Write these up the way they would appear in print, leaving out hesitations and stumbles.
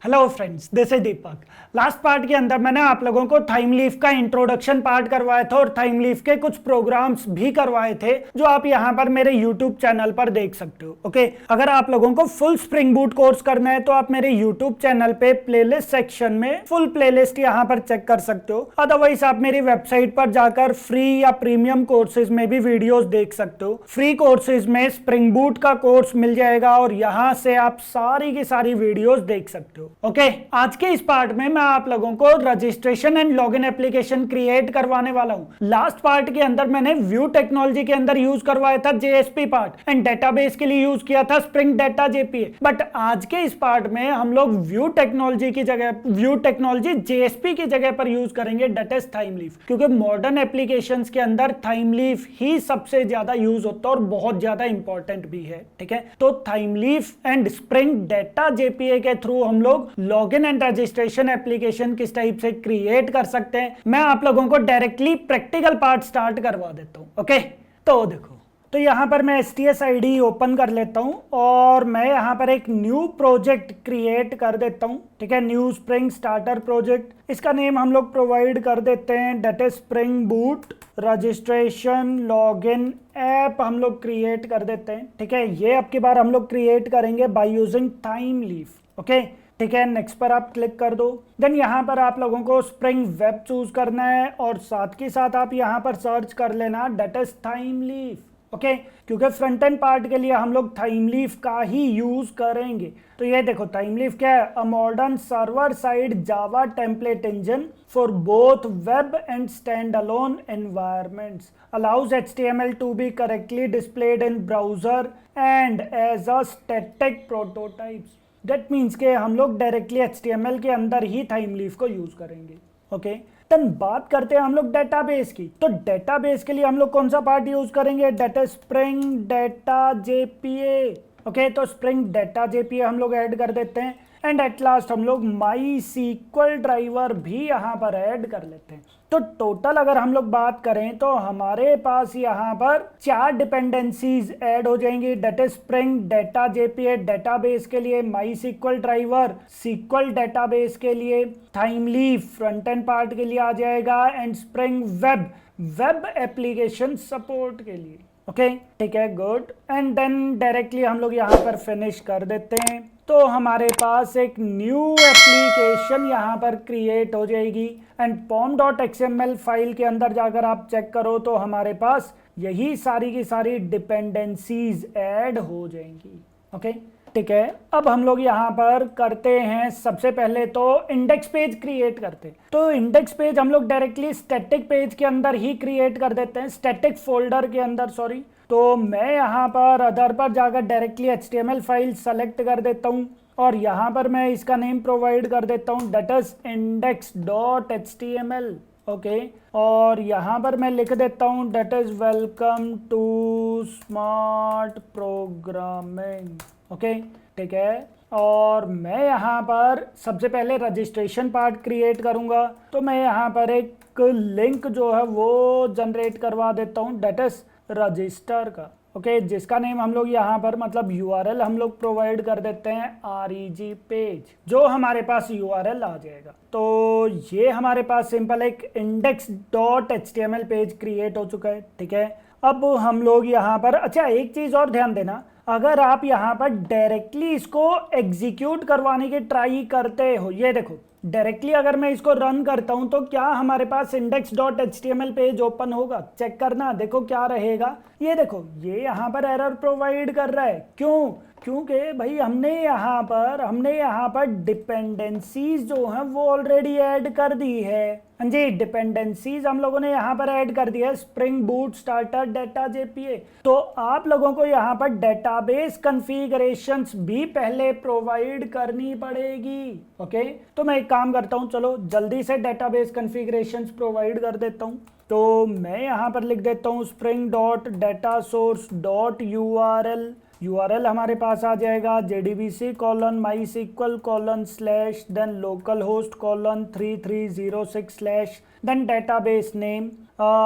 Hello friends, this is Deepak. Last part के अंदर मैंने आप लोगों को थाइमलीफ का इंट्रोडक्शन पार्ट करवाया था और थाइमलीफ के कुछ प्रोग्राम्स भी करवाए थे जो आप यहाँ पर मेरे यूट्यूब चैनल पर देख सकते हो। ओके, अगर आप लोगों को फुल स्प्रिंग बूट कोर्स करना है तो आप मेरे यूट्यूब चैनल पे प्लेलिस्ट सेक्शन में फुल प्लेलिस्ट यहाँ पर चेक कर सकते हो। अदरवाइज आप मेरी वेबसाइट पर जाकर फ्री या प्रीमियम कोर्सेज में भी वीडियोस देख सकते हो। फ्री कोर्सेज में स्प्रिंग बूट का कोर्स मिल जाएगा और यहाँ से आप सारी की सारी वीडियोस देख सकते हो। ओके, आज के इस पार्ट में मैं आप लोगों को registration and login application create करवाने वाला हूं। लास्ट पार्ट के अंदर मैंने व्यू टेक्नोलॉजी के अंदर यूज करवाया था जेएसपी पार्ट एंड डेटाबेस के लिए यूज किया था स्प्रिंग डेटा जेपीए। बट आज के इस पार्ट में हम लोग व्यू टेक्नोलॉजी की जगह व्यू टेक्नोलॉजी जेएसपी की जगह पर यूज करेंगे, डेट इज थाइमलीफ, क्योंकि मॉडर्न एप्लीकेशंस के अंदर थाइमलीफ ही सबसे ज्यादा यूज होता है और बहुत ज्यादा इंपॉर्टेंट भी है। ठीक है, तो थाइमलीफ एंड स्प्रिंग डेटा जेपीए के थ्रू हम लोग लॉगिन एंड रजिस्ट्रेशन एप्लीकेशन किस टाइप से क्रिएट कर सकते हैं, मैं आप लोगों को डायरेक्टली प्रैक्टिकल पार्ट स्टार्ट करवा देता हूं। ओके, तो देखो, तो यहां पर मैं STS ID ओपन कर लेता हूं और मैं यहां पर एक न्यू प्रोजेक्ट क्रिएट कर देता हूं। ठीक है, न्यू स्प्रिंग स्टार्टर प्रोजेक्ट, इसका नेम हम लोग प्रोवाइड कर देते हैं, that is spring boot registration login app हम लोग क्रिएट कर देते हैं। ठीक है, ये अब की बार हम लोग क्रिएट करेंगे बाय यूजिंग थाइमलीफ। ओके, ठीक है, नेक्स्ट पर आप क्लिक कर दो। देन यहाँ पर आप लोगों को स्प्रिंग वेब चूज करना है और साथ के साथ आप यहाँ पर सर्च कर लेना डेट इज थाइमलीफ। ओके, क्योंकि फ्रंट एंड पार्ट के लिए हम लोग थाइमलीफ का ही यूज करेंगे। तो ये देखो, थाइमलीफ क्या है? A modern server side Java template engine for both web and stand alone environments, allows HTML to be correctly displayed in browser and as a static prototypes। That means के हम लोग डायरेक्टली HTML के अंदर ही थाइमलीफ को use करेंगे। Okay, तब बात करते हैं हम लोग डेटाबेस की। तो डेटाबेस के लिए हम लोग कौन सा पार्ट यूज करेंगे? Data spring data JPA. Okay, तो स्प्रिंग डेटा जेपीए हम लोग ऐड कर देते हैं एंड एट लास्ट हम लोग माई सीक्वल ड्राइवर भी यहाँ पर ऐड कर लेते हैं। तो टोटल अगर हम लोग बात करें तो हमारे पास यहाँ पर 4 डिपेंडेंसीज ऐड हो जाएंगी, that is spring data JPA database के लिए, MySQL driver SQL database के लिए, थाइमलीफ फ्रंट एंड पार्ट के लिए आ जाएगा and spring web web application support के लिए। ओके, ठीक है, गुड। एंड देन डायरेक्टली हम लोग यहाँ पर फिनिश कर देते हैं। तो हमारे पास एक न्यू एप्लीकेशन यहाँ पर क्रिएट हो जाएगी एंड pom.xml फाइल के अंदर जाकर आप चेक करो तो हमारे पास यही सारी की सारी डिपेंडेंसीज ऐड हो जाएंगी। ओके, ठीक है, अब हम लोग यहाँ पर करते हैं, सबसे पहले तो इंडेक्स पेज क्रिएट करते हैं। तो इंडेक्स पेज हम लोग डायरेक्टली स्टैटिक पेज के अंदर ही क्रिएट कर देते हैं, स्टैटिक फोल्डर के अंदर, सॉरी। तो मैं यहाँ पर अदर पर जाकर डायरेक्टली HTML फाइल सेलेक्ट कर देता हूँ और यहाँ पर मैं इसका नेम प्रोवाइड कर देता हूँ, डेट इज index.html। ओके, और यहाँ पर मैं लिख देता हूँ that is welcome to smart programming. Okay, ठीक है, और मैं यहाँ पर सबसे पहले रजिस्ट्रेशन पार्ट क्रिएट करूँगा। तो मैं यहाँ पर एक लिंक जो है वो जनरेट करवा देता हूँ, डेट इज रजिस्टर का। ओके, जिसका नेम हम लोग यहाँ पर मतलब URL हम लोग प्रोवाइड कर देते हैं REG पेज, जो हमारे पास URL आ जाएगा। तो ये हमारे पास सिंपल एक index.html पेज क्रिएट हो चुका है। ठीक है, अब हम लोग यहाँ पर, अच्छा एक चीज और ध्यान देना, अगर आप यहाँ पर डायरेक्टली इसको एग्जीक्यूट करवाने की ट्राई करते हो, ये देखो डायरेक्टली अगर मैं इसको रन करता हूं तो क्या हमारे पास index.html पेज ओपन होगा? चेक करना, देखो क्या रहेगा। ये देखो, ये यहाँ पर एरर प्रोवाइड कर रहा है। क्यों? क्योंकि भाई हमने यहाँ पर डिपेंडेंसीज जो हैं वो ऑलरेडी ऐड कर दी है। हाँ जी, डिपेंडेंसीज हम लोगों ने यहाँ पर ऐड कर दिया है, spring boot starter data JPA. तो आप लोगों को यहाँ पर डेटाबेस कॉन्फ़िगरेशंस भी पहले प्रोवाइड करनी पड़ेगी। ओके, तो मैं एक काम करता हूँ, चलो जल्दी से डेटाबेस कॉन्फ़िगरेशंस प्रोवाइड कर देता हूँ। तो मैं यहाँ पर लिख देता हूँ spring.datasource.url। URL हमारे पास आ जाएगा jdbc:/mysql:/ then localhost:3306/ then database name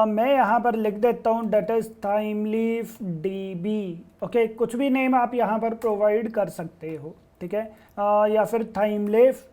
मैं यहाँ पर लिख देता हूँ डेट इज थाइमलीफ DB। ओके, कुछ भी नेम आप यहाँ पर प्रोवाइड कर सकते हो। ठीक है, या फिर थाइमलीफ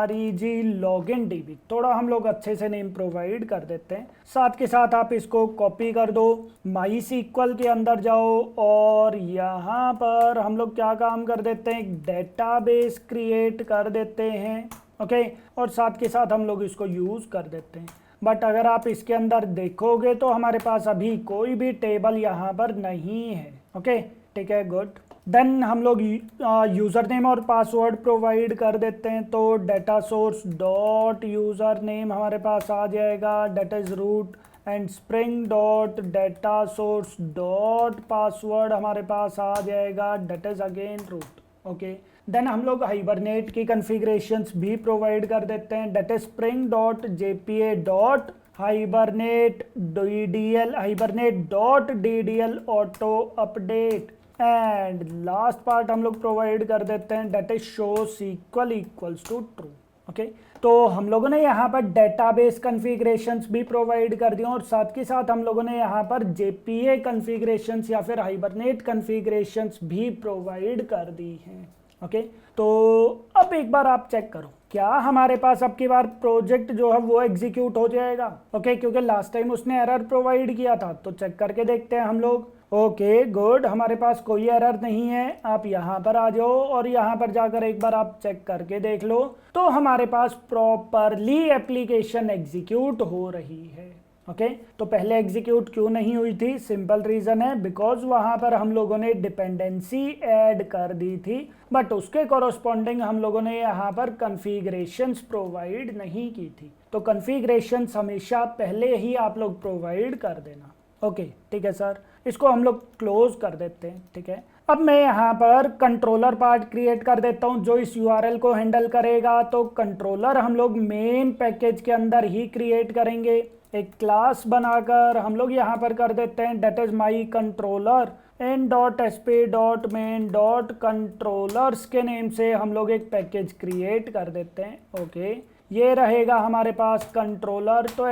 REG लॉगिन DB, थोड़ा हम लोग अच्छे से नेम प्रोवाइड कर देते हैं। साथ के साथ आप इसको कॉपी कर दो, MySQL के अंदर जाओ और यहाँ पर हम लोग क्या काम कर देते हैं, एक डेटाबेस क्रिएट कर देते हैं। ओके, और साथ के साथ हम लोग इसको यूज़ कर देते हैं। बट अगर आप इसके अंदर देखोगे तो हमारे पास अभी कोई भी टेबल यहाँ पर नहीं है। ओके, ठीक है, गुड। देन हम लोग यूज़र नेम और पासवर्ड प्रोवाइड कर देते हैं, तो data source dot user name हमारे पास आ जाएगा, that is root, and spring dot data source dot password हमारे पास आ जाएगा, that is again root. Okay, then हम लोग हाइबरनेट की कन्फिग्रेशंस भी प्रोवाइड कर देते हैं, that is spring dot JPA dot Hibernate dot DDL auto update, and last part हम लोग प्रोवाइड कर देते हैं, that is show SQL equals to true. Okay, तो हम लोगों ने यहाँ पर डेटाबेस कन्फिग्रेशंस भी प्रोवाइड कर दिए और साथ के साथ हम लोगों ने यहाँ पर JPA कन्फिग्रेशंस या फिर हाइबरनेट कन्फिग्रेशंस भी प्रोवाइड कर दी हैं। ओके, तो अब एक बार आप चेक करो क्या हमारे पास अब की बार प्रोजेक्ट जो है वो एग्जीक्यूट हो जाएगा। ओके, क्योंकि लास्ट टाइम उसने एरर प्रोवाइड किया था, तो चेक करके देखते हैं हम लोग। ओके, गुड, हमारे पास कोई एरर नहीं है। आप यहाँ पर आ जाओ और यहाँ पर जाकर एक बार आप चेक करके देख लो, तो हमारे पास प्रॉपरली एप्लीकेशन एग्जीक्यूट हो रही है। ओके, तो पहले एग्जीक्यूट क्यों नहीं हुई थी? सिंपल रीज़न है, बिकॉज वहाँ पर हम लोगों ने डिपेंडेंसी ऐड कर दी थी, बट उसके कॉरस्पॉन्डिंग हम लोगों ने यहाँ पर कन्फिग्रेशंस प्रोवाइड नहीं की थी। तो कन्फिग्रेशंस हमेशा पहले ही आप लोग प्रोवाइड कर देना। ओके, ठीक है सर, इसको हम लोग क्लोज कर देते हैं। ठीक है, अब मैं यहाँ पर कंट्रोलर पार्ट क्रिएट कर देता हूँ जो इस URL को हैंडल करेगा। तो कंट्रोलर हम लोग मेन पैकेज के अंदर ही क्रिएट करेंगे, एक क्लास बनाकर हम लोग यहाँ पर कर देते हैं that is my controller n.sp.main.controllers के नेम से हम लोग एक पैकेज क्रिएट कर देते हैं। ओके, ये रहेगा हमारे पास कंट्रोलर। तो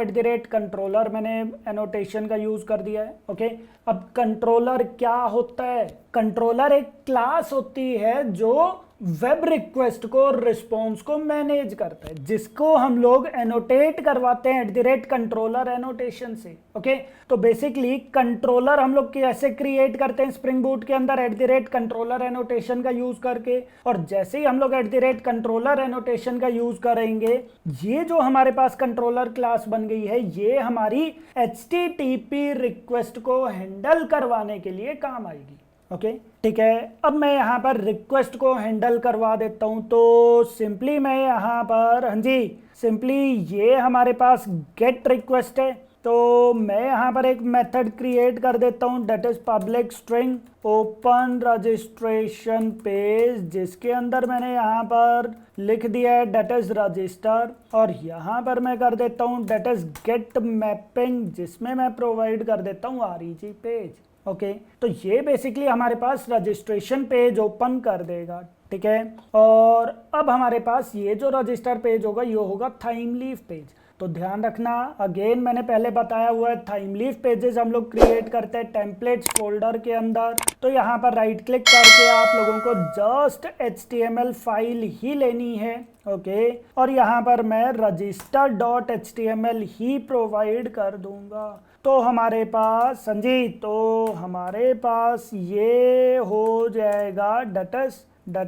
@कंट्रोलर मैंने एनोटेशन का यूज़ कर दिया है। ओके, अब कंट्रोलर क्या होता है? कंट्रोलर एक क्लास होती है जो वेब रिक्वेस्ट को, रिस्पॉन्स को मैनेज करता है, जिसको हम लोग एनोटेट करवाते हैं @कंट्रोलर एनोटेशन से। ओके, तो बेसिकली कंट्रोलर हम लोग कैसे क्रिएट करते हैं स्प्रिंग बूट के अंदर कंट्रोलर एनोटेशन का यूज करके। और जैसे ही हम लोग कंट्रोलर एनोटेशन का यूज करेंगे, ये जो हमारे पास कंट्रोलर क्लास बन गई है, ये हमारी HTTP रिक्वेस्ट को हैंडल करवाने के लिए काम आएगी। ओके, ठीक है, अब मैं यहाँ पर रिक्वेस्ट को हैंडल करवा देता हूँ। तो सिंपली मैं यहाँ पर, हाँ जी, सिंपली ये हमारे पास गेट रिक्वेस्ट है। तो मैं यहाँ पर एक मेथड क्रिएट कर देता हूँ that is public string open registration page, जिसके अंदर मैंने यहाँ पर लिख दिया है डेट इज रजिस्टर, और यहाँ पर मैं कर देता हूँ डेट इज गेट मैपिंग, जिसमें मैं प्रोवाइड कर देता हूँ REG पेज। ओके, तो ये बेसिकली हमारे पास रजिस्ट्रेशन पेज ओपन कर देगा। ठीक है, और अब हमारे पास ये जो रजिस्टर पेज होगा ये होगा थाइमलीफ पेज। तो ध्यान रखना, अगेन मैंने पहले बताया हुआ है, थाइमलीफ पेजेस हम लोग क्रिएट करते हैं टेम्पलेट्स फोल्डर के अंदर। तो यहाँ पर राइट क्लिक करके आप लोगों को जस्ट HTML फाइल ही लेनी है। ओके, और यहाँ पर मैं register.html ही प्रोवाइड कर दूंगा। तो हमारे पास, संजी, तो हमारे पास ये हो जाएगा that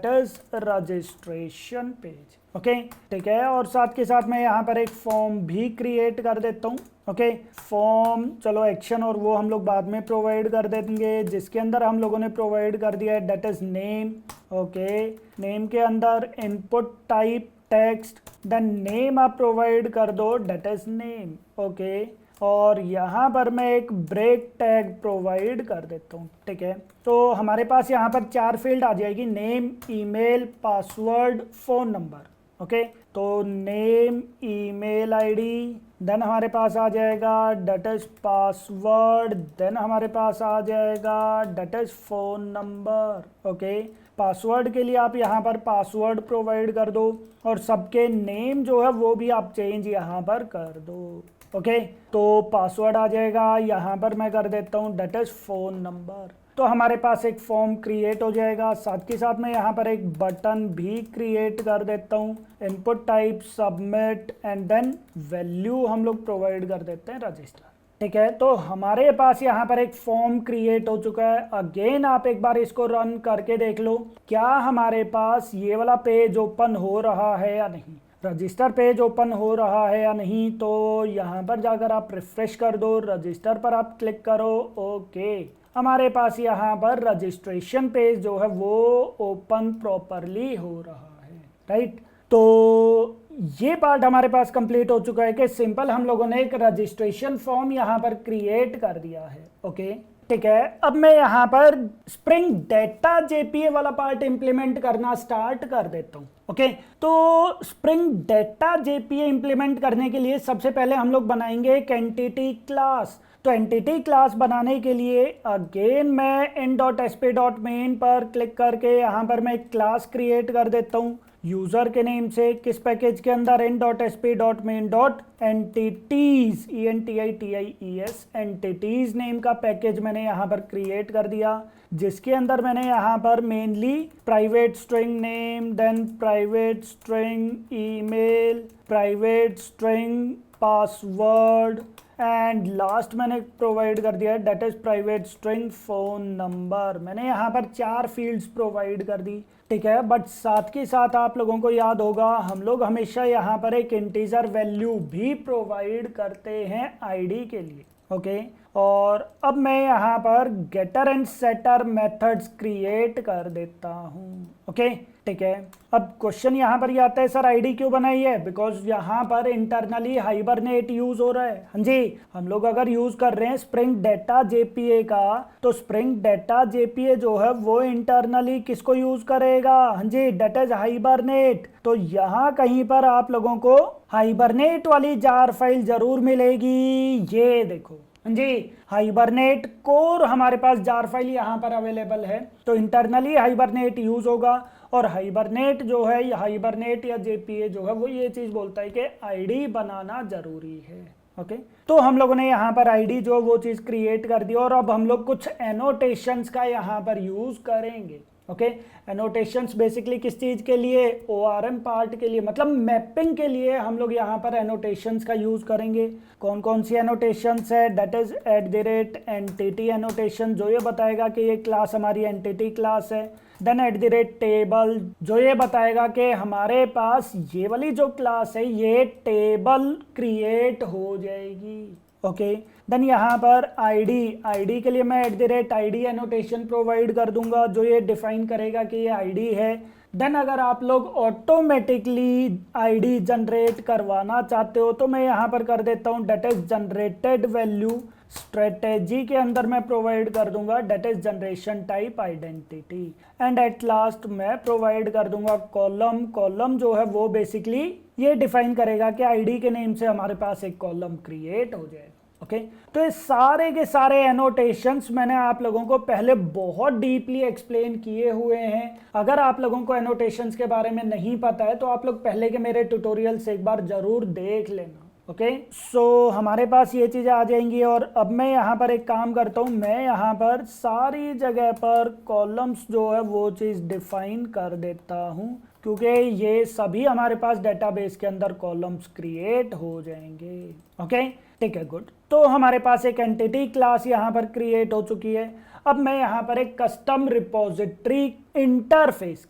is registration page. Okay, ठीक है, और साथ के साथ मैं यहाँ पर एक फॉर्म भी क्रिएट कर देता हूँ। ओके, फॉर्म, चलो एक्शन और वो हम लोग बाद में प्रोवाइड कर देंगे, जिसके अंदर हम लोगों ने प्रोवाइड कर दिया है that is name. Okay, name के अंदर input type text, then name आप प्रोवाइड कर दो डेट इज नेम। ओके, और यहाँ पर मैं एक ब्रेक टैग प्रोवाइड कर देता हूँ। ठीक है, तो हमारे पास यहाँ पर 4 फील्ड आ जाएगी, name, email, password, phone number. Okay, तो नेम, ईमेल आईडी, देन हमारे पास आ जाएगा डेट इज पासवर्ड, देन हमारे पास आ जाएगा that is phone number. Okay, password के लिए आप यहाँ पर पासवर्ड प्रोवाइड कर दो, और सबके नेम जो है वो भी आप चेंज यहाँ पर कर दो। ओके, तो पासवर्ड आ जाएगा, यहाँ पर मैं कर देता हूँ डेट इज फ़ोन नंबर। तो हमारे पास एक फॉर्म क्रिएट हो जाएगा। साथ के साथ मैं यहाँ पर एक बटन भी क्रिएट कर देता हूँ। Input type submit and then value हम लोग प्रोवाइड कर देते हैं रजिस्टर। ठीक है, तो हमारे पास यहाँ पर एक फॉर्म क्रिएट हो चुका है। अगेन आप एक बार इसको रन करके देख लो, क्या हमारे पास ये वाला पेज ओपन हो रहा है या नहीं, रजिस्टर पेज ओपन हो रहा है या नहीं। तो यहाँ पर जाकर आप रिफ्रेश कर दो, रजिस्टर पर आप क्लिक करो। ओके, हमारे पास यहाँ पर रजिस्ट्रेशन पेज जो है वो ओपन प्रॉपरली हो रहा है। राइट, तो ये पार्ट हमारे पास कंप्लीट हो चुका है कि सिंपल हम लोगों ने एक रजिस्ट्रेशन फॉर्म यहाँ पर क्रिएट कर दिया है। ओके, ठीक है, अब मैं यहाँ पर स्प्रिंग डेटा जेपीए वाला पार्ट इंप्लीमेंट करना स्टार्ट कर देता हूँ। ओके, तो स्प्रिंग डेटा जेपीए इंप्लीमेंट करने के लिए सबसे पहले हम लोग बनाएंगे एक एंटिटी क्लास। तो एंटिटी क्लास बनाने के लिए अगेन मैं in.sp.main पर क्लिक करके यहाँ पर मैं एक क्लास क्रिएट कर देता हूँ यूजर के नेम से। किस पैकेज के अंदर, in.sp.main.entities ENTITIES एंटिटीज नेम का पैकेज मैंने यहाँ पर क्रिएट कर दिया, जिसके अंदर मैंने यहाँ पर mainly private string name, then private string email, private string password and last मैंने प्रोवाइड कर दिया है that is private string phone number. मैंने यहाँ पर 4 फील्ड्स प्रोवाइड कर दी। ठीक है, बट साथ के साथ आप लोगों को याद होगा हम लोग हमेशा यहाँ पर एक इंटीजर वैल्यू भी प्रोवाइड करते हैं आईडी के लिए। ओके, और अब मैं यहाँ पर getter and setter methods create कर देता हूँ। ओके, ठीक है, अब क्वेश्चन यहाँ पर ये आता है सर आईडी क्यों बनाई है, बिकॉज यहाँ पर इंटरनली हाइबरनेट यूज हो रहा है। हाँ जी, हम लोग अगर यूज कर रहे हैं स्प्रिंग डेटा जेपीए का, तो स्प्रिंग डेटा जेपीए जो है वो इंटरनली किसको यूज करेगा, हाँ जी, डेट इज हाइबरनेट। तो यहाँ कहीं पर आप लोगों को हाइबरनेट वाली जार फाइल जरूर मिलेगी। ये देखो, जी, हाइबरनेट कोर हमारे पास जार फाइल यहाँ पर अवेलेबल है। तो इंटरनली हाइबरनेट यूज होगा, और हाइबरनेट जो है, हाइबरनेट या जेपीए जो है वो ये चीज बोलता है कि आईडी बनाना जरूरी है। ओके, तो हम लोगों ने यहाँ पर आईडी जो वो चीज क्रिएट कर दी, और अब हम लोग कुछ एनोटेशंस का यहाँ पर यूज करेंगे। ओके, एनोटेशंस बेसिकली किस चीज के लिए, ORM पार्ट के लिए, मतलब मैपिंग के लिए हम लोग यहाँ पर एनोटेशंस का यूज करेंगे। कौन कौन सी एनोटेशंस है, दैट इज @entity एनोटेशन जो ये बताएगा कि ये क्लास हमारी एंटिटी क्लास है। देन @table जो ये बताएगा कि हमारे पास ये वाली जो क्लास है ये टेबल क्रिएट हो जाएगी। ओके, देन यहाँ पर आईडी के लिए मैं @id एनोटेशन प्रोवाइड कर दूंगा जो ये डिफाइन करेगा कि ये आईडी है। देन अगर आप लोग ऑटोमेटिकली आईडी जनरेट करवाना चाहते हो तो मैं यहाँ पर कर देता हूँ that is generated value. Strategy के अंदर मैं प्रोवाइड कर दूंगा that is generation type identity. And at last मैं प्रोवाइड कर दूंगा कॉलम जो है वो बेसिकली ये डिफाइन करेगा कि आईडी के नेम से हमारे पास एक कॉलम क्रिएट हो जाएगा। ओके, तो ये सारे के सारे एनोटेशंस मैंने आप लोगों को पहले बहुत डीपली एक्सप्लेन किए हुए हैं। अगर आप लोगों को एनोटेशंस के बारे में नहीं पता है तो आप लोग पहले के मेरे ट्यूटोरियल्स एक बार जरूर देख लेना। ओके, सो हमारे पास ये चीज़ें आ जाएंगी, और अब मैं यहाँ पर एक काम करता हूँ, मैं यहाँ पर सारी जगह पर कॉलम्स जो है वो चीज़ डिफाइन कर देता हूँ, क्योंकि ये सभी हमारे पास डेटाबेस के अंदर कॉलम्स क्रिएट हो जाएंगे। ओके, ठीक है, गुड। तो हमारे पास एक एंटिटी क्लास यहाँ पर क्रिएट हो चुकी है। अब मैं यहाँ पर एक कस्टम रिपोजिटरी इंटरफेस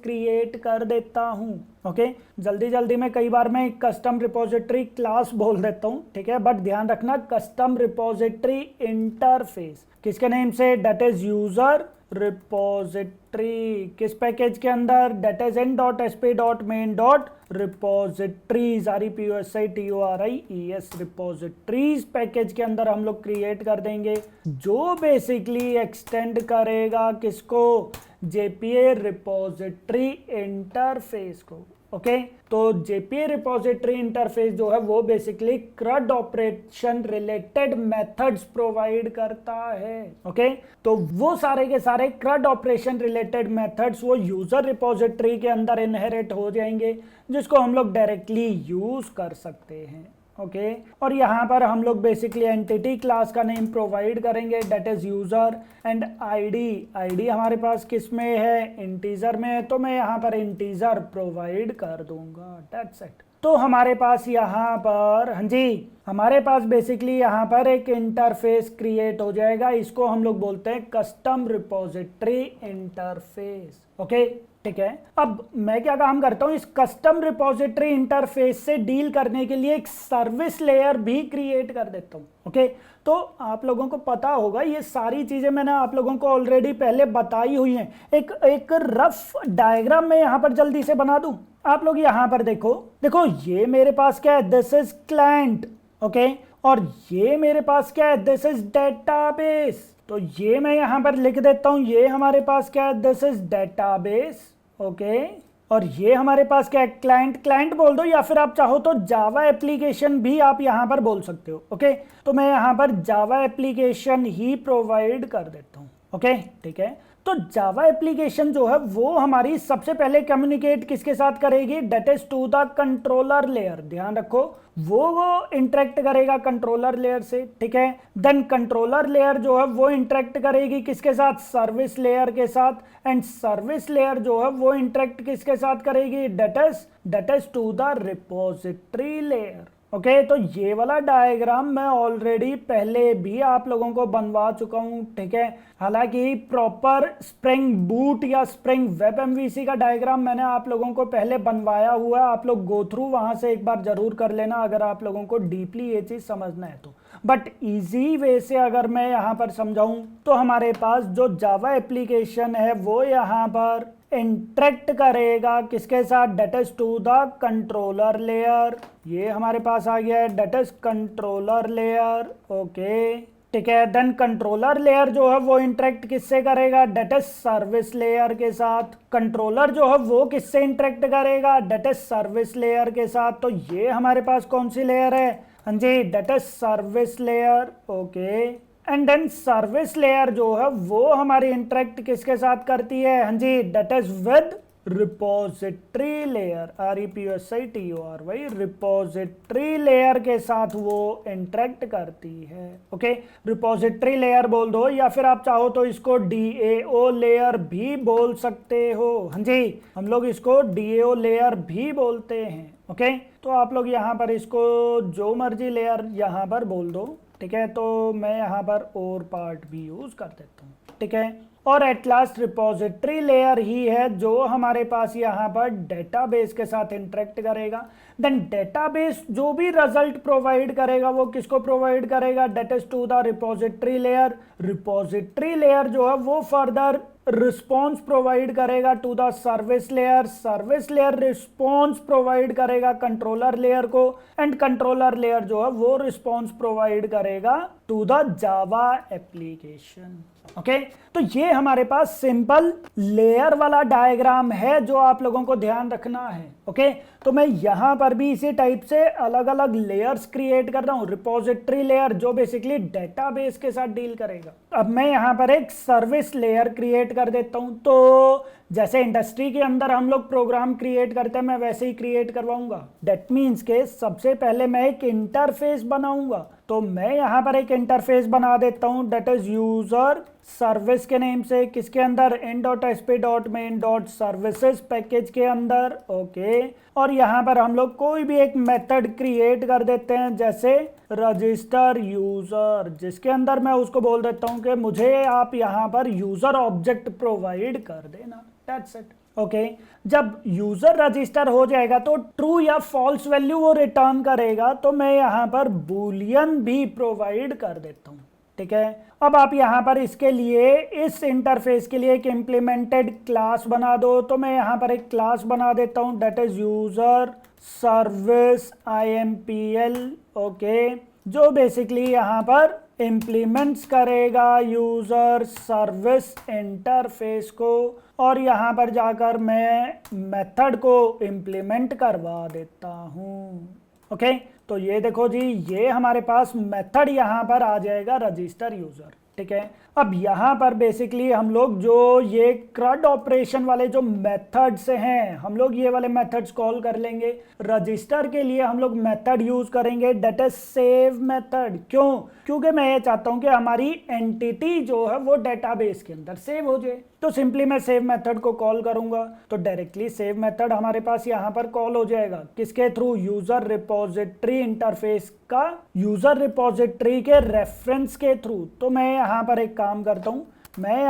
क्रिएट कर देता हूँ। ओके, जल्दी जल्दी में कई बार मैं कस्टम रिपोजिटरी क्लास बोल देता हूँ, ठीक है, बट ध्यान रखना कस्टम रिपोजिटरी इंटरफेस किसके नेम से, दैट इज यूजर रिपोजिटरी। किस पैकेज के अंदर, that is in.sp.main.repositories REPOSITORIES repositories package के अंदर हम लोग क्रिएट कर देंगे, जो बेसिकली एक्सटेंड करेगा किसको, जेपीए रिपोजिटरी इंटरफेस को। ओके, तो जेपीए रिपोजिटरी इंटरफेस जो है वो basically CRUD operation related methods provide करता है। ओके, तो वो सारे के सारे CRUD ऑपरेशन रिलेटेड मेथड्स वो यूजर रिपोजिटरी के अंदर इनहेरिट हो जाएंगे, जिसको हम लोग डायरेक्टली यूज कर सकते हैं। ओके। और यहाँ पर हम लोग बेसिकली एंटिटी क्लास का नेम प्रोवाइड करेंगे, that is user. And ID हमारे पास किस में है, इंटीजर में है, तो मैं यहाँ पर इंटीजर प्रोवाइड कर दूंगा, दैट्स इट। तो हमारे पास यहाँ पर, हाँ जी, हमारे पास बेसिकली यहाँ पर एक इंटरफेस क्रिएट हो जाएगा। इसको हम लोग बोलते हैं कस्टम रिपोजिटरी इंटरफेस। ओके, ठीक है। अब मैं क्या काम करता हूँ, इस कस्टम रिपोजिटरी इंटरफेस से डील करने के लिए एक सर्विस लेयर भी क्रिएट कर देता हूँ। ओके, तो आप लोगों को पता होगा ये सारी चीजें मैंने आप लोगों को ऑलरेडी पहले बताई हुई हैं। एक रफ डायग्राम में यहाँ पर जल्दी से बना दूं। आप लोग यहाँ पर देखो ये मेरे पास क्या है, दिस इज क्लाइंट। ओके, और ये मेरे पास क्या है, दिस इज डेटाबेस। तो ये मैं यहाँ पर लिख देता हूँ, ये हमारे पास क्या है, दिस इज डेटाबेस। ओके, और ये हमारे पास क्या है, क्लाइंट बोल दो, या फिर आप चाहो तो जावा एप्लीकेशन भी आप यहाँ पर बोल सकते हो। ओके, तो मैं यहाँ पर जावा एप्लीकेशन ही प्रोवाइड कर देता हूँ। ओके, ठीक है। तो जावा एप्लीकेशन जो है वो हमारी सबसे पहले कम्युनिकेट किसके साथ करेगी, that is to the controller layer. ध्यान रखो, वो इंटरेक्ट करेगा कंट्रोलर लेयर से, ठीक है। देन कंट्रोलर लेयर जो है वो इंटरेक्ट करेगी किसके साथ, सर्विस लेयर के साथ। एंड सर्विस लेयर जो है वो इंटरेक्ट किसके साथ करेगी, that is to the repository layer. Okay, तो ये वाला डायग्राम मैं ऑलरेडी पहले भी आप लोगों को बनवा चुका हूं, ठीक है। हालांकि प्रॉपर स्प्रिंग बूट या स्प्रिंग वेब एमवीसी का डायग्राम मैंने आप लोगों को पहले बनवाया हुआ है। आप लोग गो थ्रू वहां से एक बार जरूर कर लेना अगर आप लोगों को डीपली ये चीज समझना है तो। बट इजी वे से अगर मैं यहाँ पर समझाऊं तो हमारे पास जो जावा एप्लीकेशन है वो यहाँ पर इंटरेक्ट करेगा किसके साथ, that is to the controller layer. ये हमारे पास आ गया है, that is controller layer. Okay, ठीक है। देन कंट्रोलर लेयर जो है वो इंटरेक्ट किससे करेगा, डेट इज सर्विस लेयर के साथ। कंट्रोलर जो है वो किससे इंटरेक्ट करेगा, डेट इज सर्विस लेयर के साथ। तो ये हमारे पास कौन सी लेयर है, हाँ जी, that is service layer. Okay, and then service layer जो है वो हमारी इंटरेक्ट किसके साथ करती है, हाँ जी, that is with repository layer, REPOSITORY, repository layer के साथ वो इंटरेक्ट करती है। ओके, रिपोजिटरी लेयर बोल दो, या फिर आप चाहो तो इसको DAO लेयर भी बोल सकते हो। हाँ जी, हम लोग इसको DAO लेयर भी बोलते हैं। ओके, तो आप लोग यहाँ पर इसको जो मर्जी लेयर यहाँ पर बोल दो, ठीक है। तो मैं यहाँ पर और पार्ट भी यूज कर देता हूँ, ठीक है। और एट लास्ट रिपोजिटरी लेयर ही है जो हमारे पास यहाँ पर डेटाबेस के साथ इंटरेक्ट करेगा। देन डेटाबेस जो भी रिजल्ट प्रोवाइड करेगा वो किसको प्रोवाइड करेगा, that is to the repository layer. Repository layer जो है वो फर्दर रिस्पॉन्स प्रोवाइड करेगा to the service layer. Service layer response provide करेगा कंट्रोलर लेयर को, एंड कंट्रोलर लेयर जो है वो रिस्पॉन्स प्रोवाइड करेगा to the Java application. Okay, तो ये हमारे पास सिंपल लेयर वाला डायग्राम है जो आप लोगों को ध्यान रखना है। ओके, तो मैं यहां पर भी इसी टाइप से अलग अलग लेयर्स क्रिएट कर रहा हूं। रिपोजिटरी लेयर जो बेसिकली डेटाबेस के साथ डील करेगा। अब मैं यहां पर एक सर्विस लेयर क्रिएट कर देता हूं। तो जैसे इंडस्ट्री के अंदर हम लोग प्रोग्राम क्रिएट करते हैं मैं वैसे ही क्रिएट करवाऊंगा। दैट मीन्स के सबसे पहले मैं एक इंटरफेस बनाऊंगा। तो मैं यहाँ पर एक इंटरफेस बना देता हूँ, डेट इज यूजर सर्विस के नेम से, किसके अंदर, in.sp.main.services पैकेज के अंदर। ओके, और यहाँ पर हम लोग कोई भी एक मेथड क्रिएट कर देते हैं जैसे रजिस्टर यूजर, जिसके अंदर मैं उसको बोल देता हूँ कि मुझे आप यहाँ पर यूजर ऑब्जेक्ट प्रोवाइड कर देना, दैट्स इट। ओके, जब यूजर रजिस्टर हो जाएगा तो ट्रू या फॉल्स वैल्यू वो रिटर्न करेगा। तो मैं यहाँ पर बूलियन भी प्रोवाइड कर देता हूँ, ठीक है। अब आप यहाँ पर इसके लिए, इस इंटरफेस के लिए एक इम्प्लीमेंटेड क्लास बना दो। तो मैं यहाँ पर एक क्लास बना देता हूँ, that is user service IMPL। Okay, जो बेसिकली यहाँ पर इम्प्लीमेंट्स करेगा यूजर सर्विस इंटरफेस को, और यहाँ पर जाकर मैं मेथड को इम्प्लीमेंट करवा देता हूँ। ओके, तो ये देखो जी, ये हमारे पास मेथड यहाँ पर आ जाएगा रजिस्टर यूजर, ठीक है। अब यहाँ पर बेसिकली हम लोग जो ये CRUD ऑपरेशन वाले जो मेथड्स हैं, हम लोग ये वाले मेथड्स कॉल कर लेंगे। रजिस्टर के लिए हम लोग मेथड यूज करेंगे डेट इज सेव मेथड। क्यों? क्योंकि मैं ये चाहता हूँ कि हमारी एंटिटी जो है वो डेटाबेस के अंदर सेव हो जाए। तो सिंपली मैं सेव मेथड को कॉल करूंगा, तो डायरेक्टली सेव मेथड हमारे पास यहाँ पर कॉल हो जाएगा। किसके थ्रू? यूजर रिपोजिटरी इंटरफेस का, यूजर रिपोजिटरी के रेफरेंस के थ्रू। तो मैं यहाँ पर एक काम करता हूँ, मैं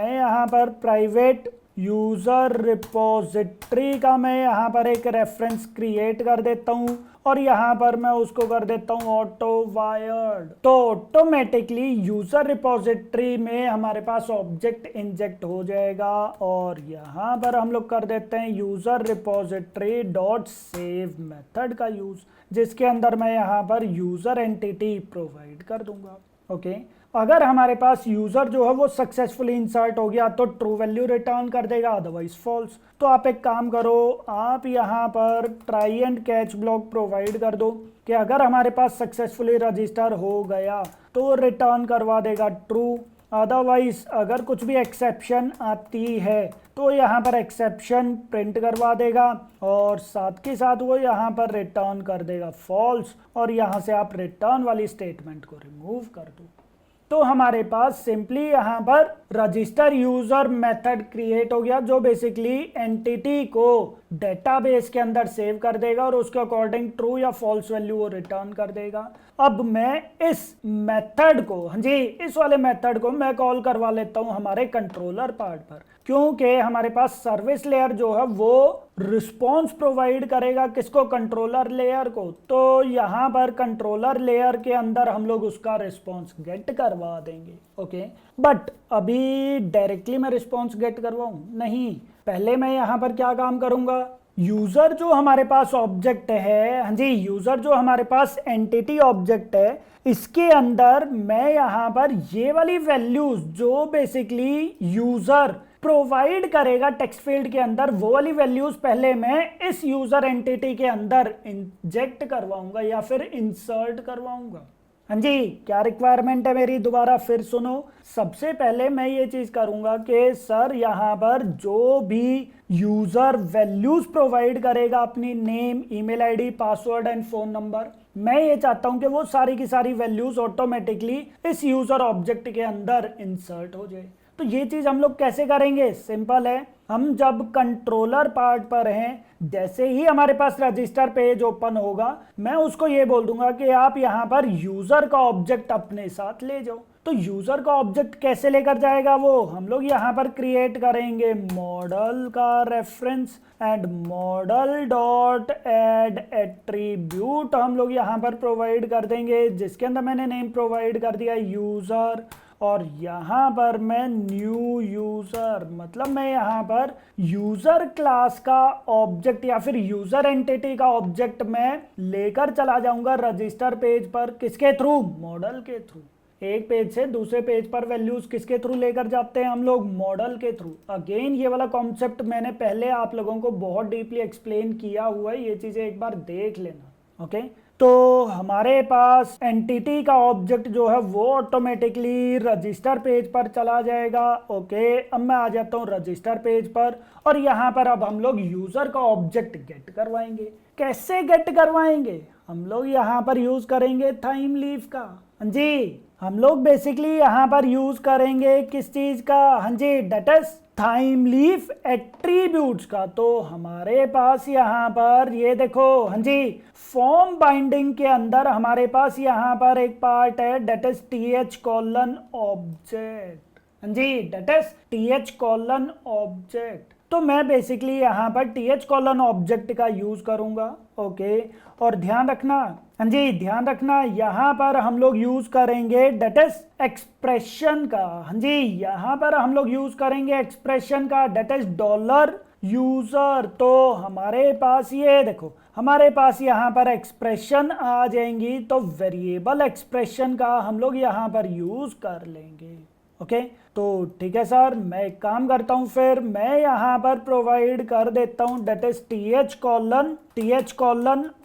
यहाँ पर प्राइवेट यूजर रिपोजिटरी का मैं यहाँ पर एक रेफरेंस क्रिएट कर देता हूँ और यहाँ पर मैं उसको कर देता हूँ ऑटो वायर्ड। तो ऑटोमेटिकली यूजर रिपोजिटरी में हमारे पास ऑब्जेक्ट इंजेक्ट हो जाएगा और यहाँ पर हम लोग कर देते हैं user repository dot save method का यूज, जिसके अंदर मैं यहाँ पर यूजर एंटिटी प्रोवाइड कर दूंगा। ओके, अगर हमारे पास यूजर जो है वो सक्सेसफुली इंसर्ट हो गया तो ट्रू वैल्यू रिटर्न कर देगा, अदरवाइज फॉल्स। तो आप एक काम करो, आप यहाँ पर try and catch block provide कर दो कि अगर हमारे पास सक्सेसफुली रजिस्टर हो गया तो रिटर्न करवा देगा ट्रू, अदरवाइज अगर कुछ भी एक्सेप्शन आती है तो यहाँ पर एक्सेप्शन प्रिंट करवा देगा और साथ के साथ वो यहाँ पर रिटर्न कर देगा फॉल्स, और यहाँ से आप रिटर्न वाली स्टेटमेंट को रिमूव कर दो। तो हमारे पास सिंपली यहाँ पर रजिस्टर यूजर मेथड क्रिएट हो गया जो बेसिकली एंटिटी को डेटाबेस के अंदर सेव कर देगा और उसके अकॉर्डिंग ट्रू या फॉल्स वैल्यू वो रिटर्न कर देगा। अब मैं इस मेथड को, हाँ जी, इस वाले मेथड को मैं कॉल करवा लेता हूँ हमारे कंट्रोलर पार्ट पर, क्योंकि हमारे पास सर्विस लेयर जो है वो रिस्पॉन्स प्रोवाइड करेगा किसको? कंट्रोलर लेयर को। तो यहाँ पर कंट्रोलर लेयर के अंदर हम लोग उसका रिस्पॉन्स गेट करवा देंगे। ओके, बट अभी डायरेक्टली मैं रिस्पॉन्स गेट करवाऊं? नहीं, पहले मैं यहाँ पर क्या काम करूंगा, यूजर जो हमारे पास ऑब्जेक्ट है, हाँ जी, यूजर जो हमारे पास एंटिटी ऑब्जेक्ट है, इसके अंदर मैं यहाँ पर ये वाली वैल्यूज जो बेसिकली यूजर प्रोवाइड करेगा टेक्स्ट फील्ड के अंदर, वो वाली वैल्यूज पहले मैं इस यूजर एंटिटी के अंदर इंजेक्ट करवाऊंगा या फिर इंसर्ट करवाऊंगा। हाँ जी, क्या रिक्वायरमेंट है मेरी? दोबारा फिर सुनो। सबसे पहले मैं ये चीज करूंगा कि सर यहाँ पर जो भी यूजर वैल्यूज प्रोवाइड करेगा अपनी name, email ID, password and phone number, मैं ये चाहता हूं कि वो सारी की सारी वैल्यूज ऑटोमेटिकली इस यूजर ऑब्जेक्ट के अंदर इंसर्ट हो जाए। तो ये चीज हम लोग कैसे करेंगे? सिंपल है, हम जब कंट्रोलर पार्ट पर हैं, जैसे ही हमारे पास रजिस्टर पेज ओपन होगा मैं उसको ये बोल दूंगा कि आप यहाँ पर यूजर का ऑब्जेक्ट अपने साथ ले जाओ। तो यूजर का ऑब्जेक्ट कैसे लेकर जाएगा वो? हम लोग यहाँ पर क्रिएट करेंगे मॉडल का reference and model dot add attribute हम लोग यहाँ पर प्रोवाइड कर देंगे, जिसके अंदर मैंने नेम प्रोवाइड कर दिया यूजर, और यहाँ पर मैं न्यू यूजर, मतलब मैं यहाँ पर यूजर क्लास का ऑब्जेक्ट या फिर यूजर एंटिटी का ऑब्जेक्ट मैं लेकर चला जाऊंगा रजिस्टर पेज पर। किसके थ्रू? मॉडल के थ्रू। एक पेज से दूसरे पेज पर वैल्यूज किसके थ्रू लेकर जाते हैं हम लोग? मॉडल के थ्रू। अगेन ये वाला कॉन्सेप्ट मैंने पहले आप लोगों को बहुत डीपली एक्सप्लेन किया हुआ है, ये चीजें एक बार देख लेना। ओके, तो हमारे पास एंटिटी का ऑब्जेक्ट जो है वो ऑटोमेटिकली रजिस्टर पेज पर चला जाएगा। ओके, अब मैं आ जाता हूँ रजिस्टर पेज पर और यहाँ पर अब हम लोग यूजर का ऑब्जेक्ट गेट करवाएंगे। कैसे गेट करवाएंगे? हम लोग यहाँ पर यूज करेंगे टाइम लीव का। हाँ जी, हम लोग बेसिकली यहाँ पर यूज करेंगे किस चीज का? हाँ जी, that is Thymeleaf attributes का। तो हमारे पास यहाँ पर ये देखो, हाँ जी, फॉर्म बाइंडिंग के अंदर हमारे पास यहाँ पर एक पार्ट है दैट इज th: ऑब्जेक्ट। हाँ जी, दैट इज th: ऑब्जेक्ट। तो मैं बेसिकली यहाँ पर th: ऑब्जेक्ट का यूज करूंगा। ओके, और ध्यान रखना, हाँ जी, ध्यान रखना, यहाँ पर हम लोग यूज करेंगे दैट इज एक्सप्रेशन का। हाँ जी, यहाँ पर हम लोग यूज करेंगे एक्सप्रेशन का दैट इज $यूजर। तो हमारे पास ये देखो, हमारे पास यहाँ पर एक्सप्रेशन आ जाएंगी, तो वेरिएबल एक्सप्रेशन का हम लोग यहाँ पर यूज कर लेंगे। ओके, तो ठीक है सर, मैं एक काम करता हूँ, फिर मैं यहाँ पर प्रोवाइड कर देता हूँ दैट इज th: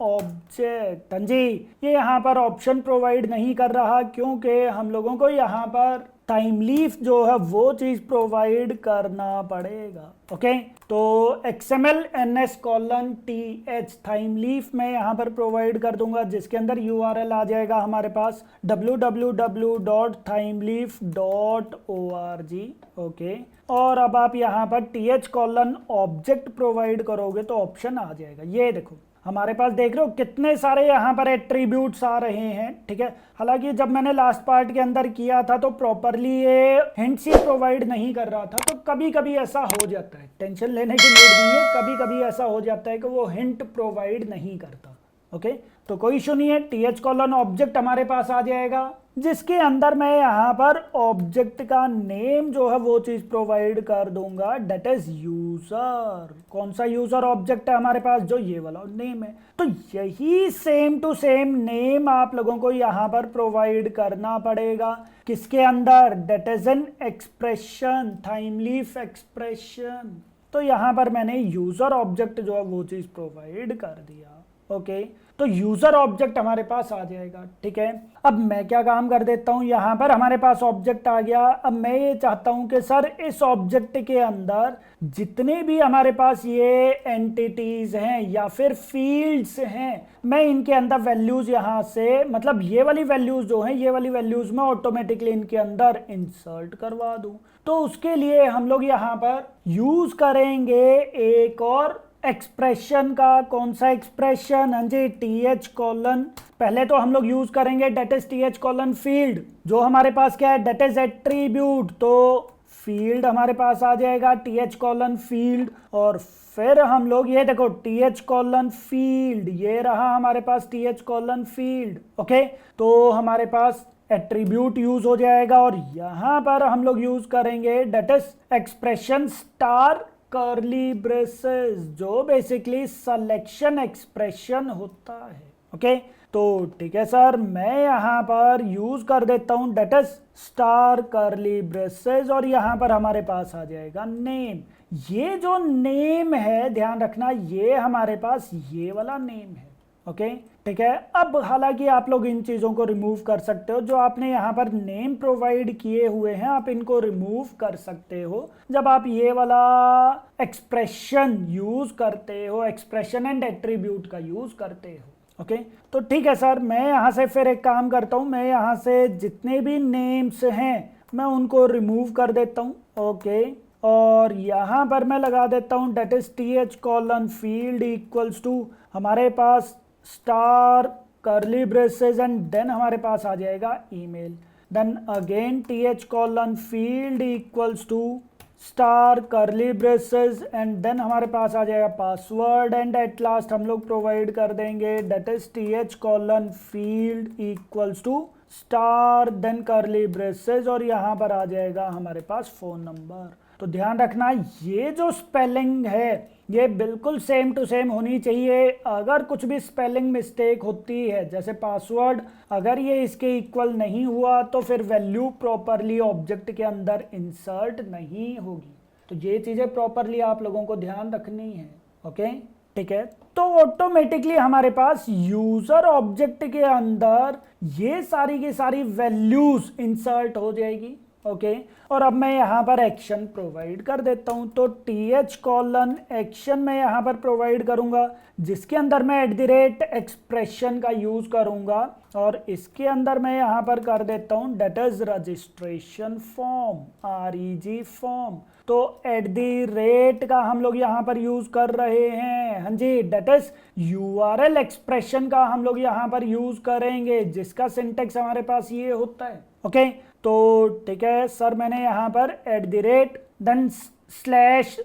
ऑब्जेक्ट। हाँ जी, ये यहाँ पर ऑप्शन प्रोवाइड नहीं कर रहा क्योंकि हम लोगों को यहाँ पर टाइम लीफ जो है वो चीज प्रोवाइड करना पड़ेगा। ओके, तो XML ns:/th टाइम लीफ मैं यहाँ पर प्रोवाइड कर दूंगा, जिसके अंदर URL आ जाएगा हमारे पास www.timeleaf.org। ओके, और अब आप यहाँ पर th:/ऑब्जेक्ट प्रोवाइड करोगे तो ऑप्शन आ जाएगा। ये देखो हमारे पास देख रहे हो कितने सारे यहाँ पर एट्रीब्यूट्स आ रहे हैं। ठीक है, हालांकि जब मैंने लास्ट पार्ट के अंदर किया था तो प्रॉपरली ये हिंट्स ही प्रोवाइड नहीं कर रहा था, तो कभी कभी ऐसा हो जाता है, टेंशन लेने की नीड नहीं है, कभी कभी ऐसा हो जाता है कि वो हिंट प्रोवाइड नहीं करता। ओके, तो कोई इशू नहीं है, th:/ऑब्जेक्ट हमारे पास आ जाएगा, जिसके अंदर मैं यहाँ पर ऑब्जेक्ट का नेम जो है वो चीज प्रोवाइड कर दूंगा, दैट इज यूजर। कौन सा यूजर ऑब्जेक्ट है हमारे पास? जो ये वाला नेम है। तो यही सेम टू सेम नेम आप लोगों को यहाँ पर प्रोवाइड करना पड़ेगा, किसके अंदर? That is an expression, time leaf expression. तो यहाँ पर मैंने यूजर ऑब्जेक्ट जो है वो चीज प्रोवाइड कर दिया। ओके, तो यूजर ऑब्जेक्ट हमारे पास आ जाएगा। ठीक है, अब मैं क्या काम कर देता हूं, यहां पर हमारे पास ऑब्जेक्ट आ गया। अब मैं ये चाहता हूं कि सर इस ऑब्जेक्ट के अंदर जितने भी हमारे पास ये एंटिटीज हैं या फिर फील्ड्स हैं, मैं इनके अंदर वैल्यूज यहां से, मतलब ये वाली वैल्यूज जो हैं, ये वाली वैल्यूज मैं ऑटोमेटिकली इनके अंदर इंसर्ट करवा दूं। तो उसके लिए हम लोग यहां पर यूज करेंगे एक और एक्सप्रेशन का। कौन सा एक्सप्रेशन? हाँ जी, th:, पहले तो हम लोग यूज करेंगे डेट इज th:, जो हमारे पास क्या है, डेट इज एट्रीब्यूट, तो फील्ड हमारे पास आ जाएगा th:, फील्ड। और फिर हम लोग ये देखो th:, फील्ड, ये रहा हमारे पास th:, फील्ड। ओके, तो हमारे पास एट्रीब्यूट यूज हो जाएगा, और यहां पर हम लोग यूज करेंगे that is expression star curly braces, जो बेसिकली सिलेक्शन एक्सप्रेशन होता है। ओके, तो ठीक है सर, मैं यहां पर यूज कर देता हूं that is star curly braces, और यहां पर हमारे पास आ जाएगा नेम। ये जो नेम है, ध्यान रखना, ये हमारे पास ये वाला नेम है। ओके, ठीक है। अब हालांकि आप लोग इन चीज़ों को रिमूव कर सकते हो, जो आपने यहाँ पर नेम प्रोवाइड किए हुए हैं आप इनको रिमूव कर सकते हो जब आप ये वाला एक्सप्रेशन यूज करते हो, एक्सप्रेशन एंड एट्रीब्यूट का यूज करते हो। ओके, तो ठीक है सर, मैं यहाँ से फिर एक काम करता हूँ, मैं यहाँ से जितने भी नेम्स हैं मैं उनको रिमूव कर देता हूँ। ओके, और यहाँ पर मैं लगा देता हूँ that is th:, field equals to हमारे पास star curly braces and then हमारे पास आ जाएगा email, then again th:, field equals to star curly braces and then हमारे पास आ जाएगा पासवर्ड, एंड एट लास्ट हम लोग प्रोवाइड कर देंगे that is th:, field equals to star then curly braces, और यहाँ पर आ जाएगा हमारे पास फ़ोन नंबर। तो ध्यान रखना, ये जो स्पेलिंग है ये बिल्कुल सेम टू सेम होनी चाहिए। अगर कुछ भी स्पेलिंग मिस्टेक होती है, जैसे पासवर्ड, अगर ये इसके इक्वल नहीं हुआ तो फिर वैल्यू प्रॉपरली ऑब्जेक्ट के अंदर इंसर्ट नहीं होगी। तो ये चीज़ें प्रॉपरली आप लोगों को ध्यान रखनी है। ओके, ठीक है, तो ऑटोमेटिकली हमारे पास यूजर ऑब्जेक्ट के अंदर ये सारी की सारी वैल्यूज इंसर्ट हो जाएगी। ओके, और अब मैं यहाँ पर एक्शन प्रोवाइड कर देता हूँ, तो th:, एक्शन मैं यहाँ पर प्रोवाइड करूँगा, जिसके अंदर मैं एक्सप्रेशन का यूज़ करूँगा, और इसके अंदर मैं यहाँ पर कर देता हूँ that is registration form, REG form. तो का हम लोग यहाँ पर यूज़ कर रहे हैं। हाँ जी, डेट इज URL एक्सप्रेशन का हम लोग यहाँ पर यूज़ करेंगे, जिसका सिंटेक्स हमारे पास ये होता है। ओके, तो ठीक है सर, मैंने यहाँ पर then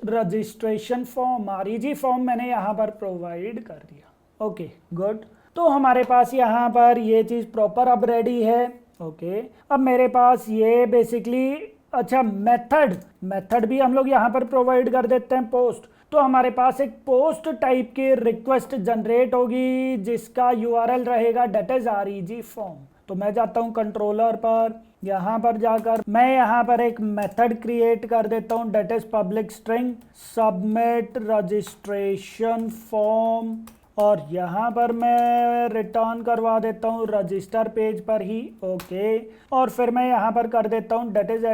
/registration form, REG form मैंने यहाँ पर प्रोवाइड कर दिया। Okay, good. तो हमारे पास यहाँ पर ये चीज़ प्रॉपर अब रेडी है। ओके, अब मेरे पास ये बेसिकली, अच्छा, मेथड भी हम लोग यहाँ पर प्रोवाइड कर देते हैं, पोस्ट। तो हमारे पास एक पोस्ट टाइप की रिक्वेस्ट जनरेट होगी, जिसका URL रहेगा डेट इज REG फॉर्म। तो मैं जाता हूँ कंट्रोलर पर, यहाँ पर जाकर मैं यहाँ पर एक मेथड क्रिएट कर देता हूँ that is public string submit registration form, और यहाँ पर मैं रिटर्न करवा देता हूँ रजिस्टर पेज पर ही। ओके, और फिर मैं यहाँ पर कर देता हूँ डेट इज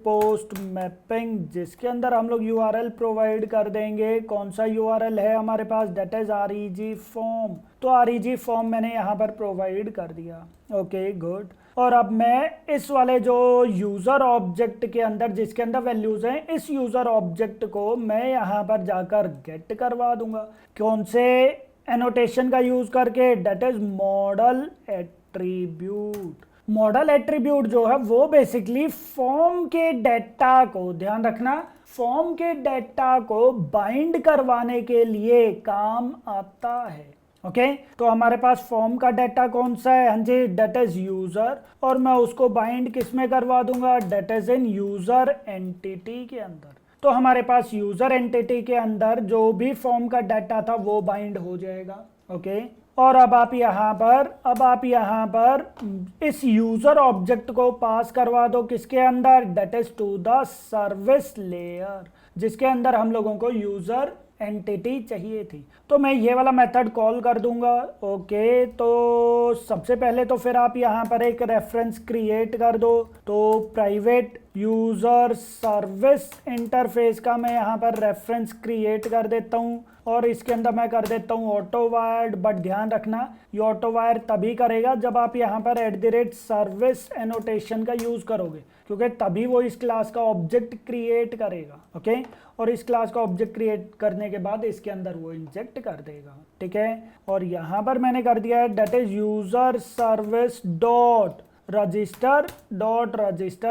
@post mapping, जिसके अंदर हम लोग URL प्रोवाइड कर देंगे। कौन सा URL है हमारे पास, डेट इज reg form। तो reg form मैंने यहाँ पर प्रोवाइड कर दिया। Okay good. और अब मैं इस वाले जो यूज़र ऑब्जेक्ट के अंदर जिसके अंदर वैल्यूज़ हैं, इस यूज़र ऑब्जेक्ट को मैं यहाँ पर जाकर गेट करवा दूंगा। कौन से एनोटेशन का यूज़ करके, that is model attribute. Model attribute जो है वो बेसिकली फॉर्म के डेटा को, ध्यान रखना, फॉर्म के डेटा को बाइंड करवाने के लिए काम आता है। ओके, तो हमारे पास फॉर्म का डेटा कौन सा है, हाँ जी, डेट इज यूजर, और मैं उसको बाइंड किस में करवा दूंगा, that is in user entity के अंदर। तो हमारे पास यूजर एंटिटी के अंदर जो भी फॉर्म का डाटा था वो बाइंड हो जाएगा। ओके, और अब आप यहाँ पर इस यूजर ऑब्जेक्ट को पास करवा दो किसके अंदर, that is to the service layer, जिसके अंदर हम लोगों को यूजर एंटिटी चाहिए थी। तो मैं ये वाला मेथड कॉल कर दूंगा। ओके, तो सबसे पहले तो फिर आप यहाँ पर एक रेफरेंस क्रिएट कर दो। तो प्राइवेट यूजर सर्विस इंटरफेस का मैं यहाँ पर रेफरेंस क्रिएट कर देता हूँ, और इसके अंदर मैं कर देता हूँ ऑटो वायर्ड। बट ध्यान रखना, ये ऑटो वायर तभी करेगा जब आप यहाँ पर @सर्विस एनोटेशन का यूज़ करोगे, क्योंकि तभी वो इस क्लास का ऑब्जेक्ट क्रिएट करेगा। ओके, और इस क्लास का ऑब्जेक्ट क्रिएट करने के बाद इसके अंदर वो इंजेक्ट कर देगा। ठीक है, और यहाँ पर मैंने कर दिया है that is user service register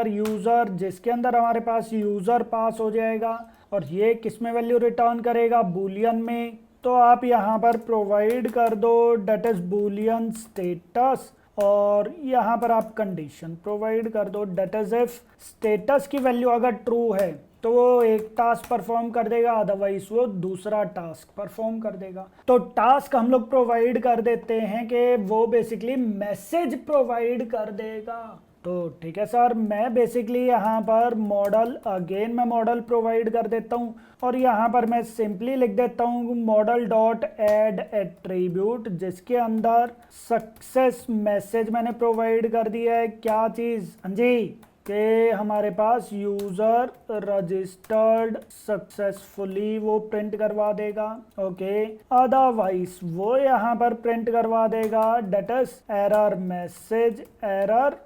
user, जिसके अंदर हमारे पास यूजर पास हो जाएगा, और ये किस में वैल्यू रिटर्न करेगा, बूलियन में। तो आप यहाँ पर प्रोवाइड कर दो डेट इज बूलियन स्टेटस, और यहाँ पर आप कंडीशन प्रोवाइड कर दो डेट इज इफ स्टेटस की वैल्यू अगर ट्रू है तो वो एक टास्क परफॉर्म कर देगा, अदरवाइज वो दूसरा टास्क परफॉर्म कर देगा। तो टास्क हम लोग प्रोवाइड कर देते हैं कि वो बेसिकली मैसेज प्रोवाइड कर देगा। तो ठीक है सर, मैं बेसिकली यहाँ पर मैं मॉडल प्रोवाइड कर देता हूँ, और यहाँ पर मैं सिंपली लिख देता हूँ मॉडल डॉट एड एट्रीब्यूट, जिसके अंदर सक्सेस मैसेज मैंने प्रोवाइड कर दिया है। क्या चीज़, हाँ जी, कि हमारे पास यूज़र रजिस्टर्ड सक्सेसफुली वो प्रिंट करवा देगा। ओके, अदरवाइज वो यहाँ पर प्रिंट करवा देगा डेट इज एरर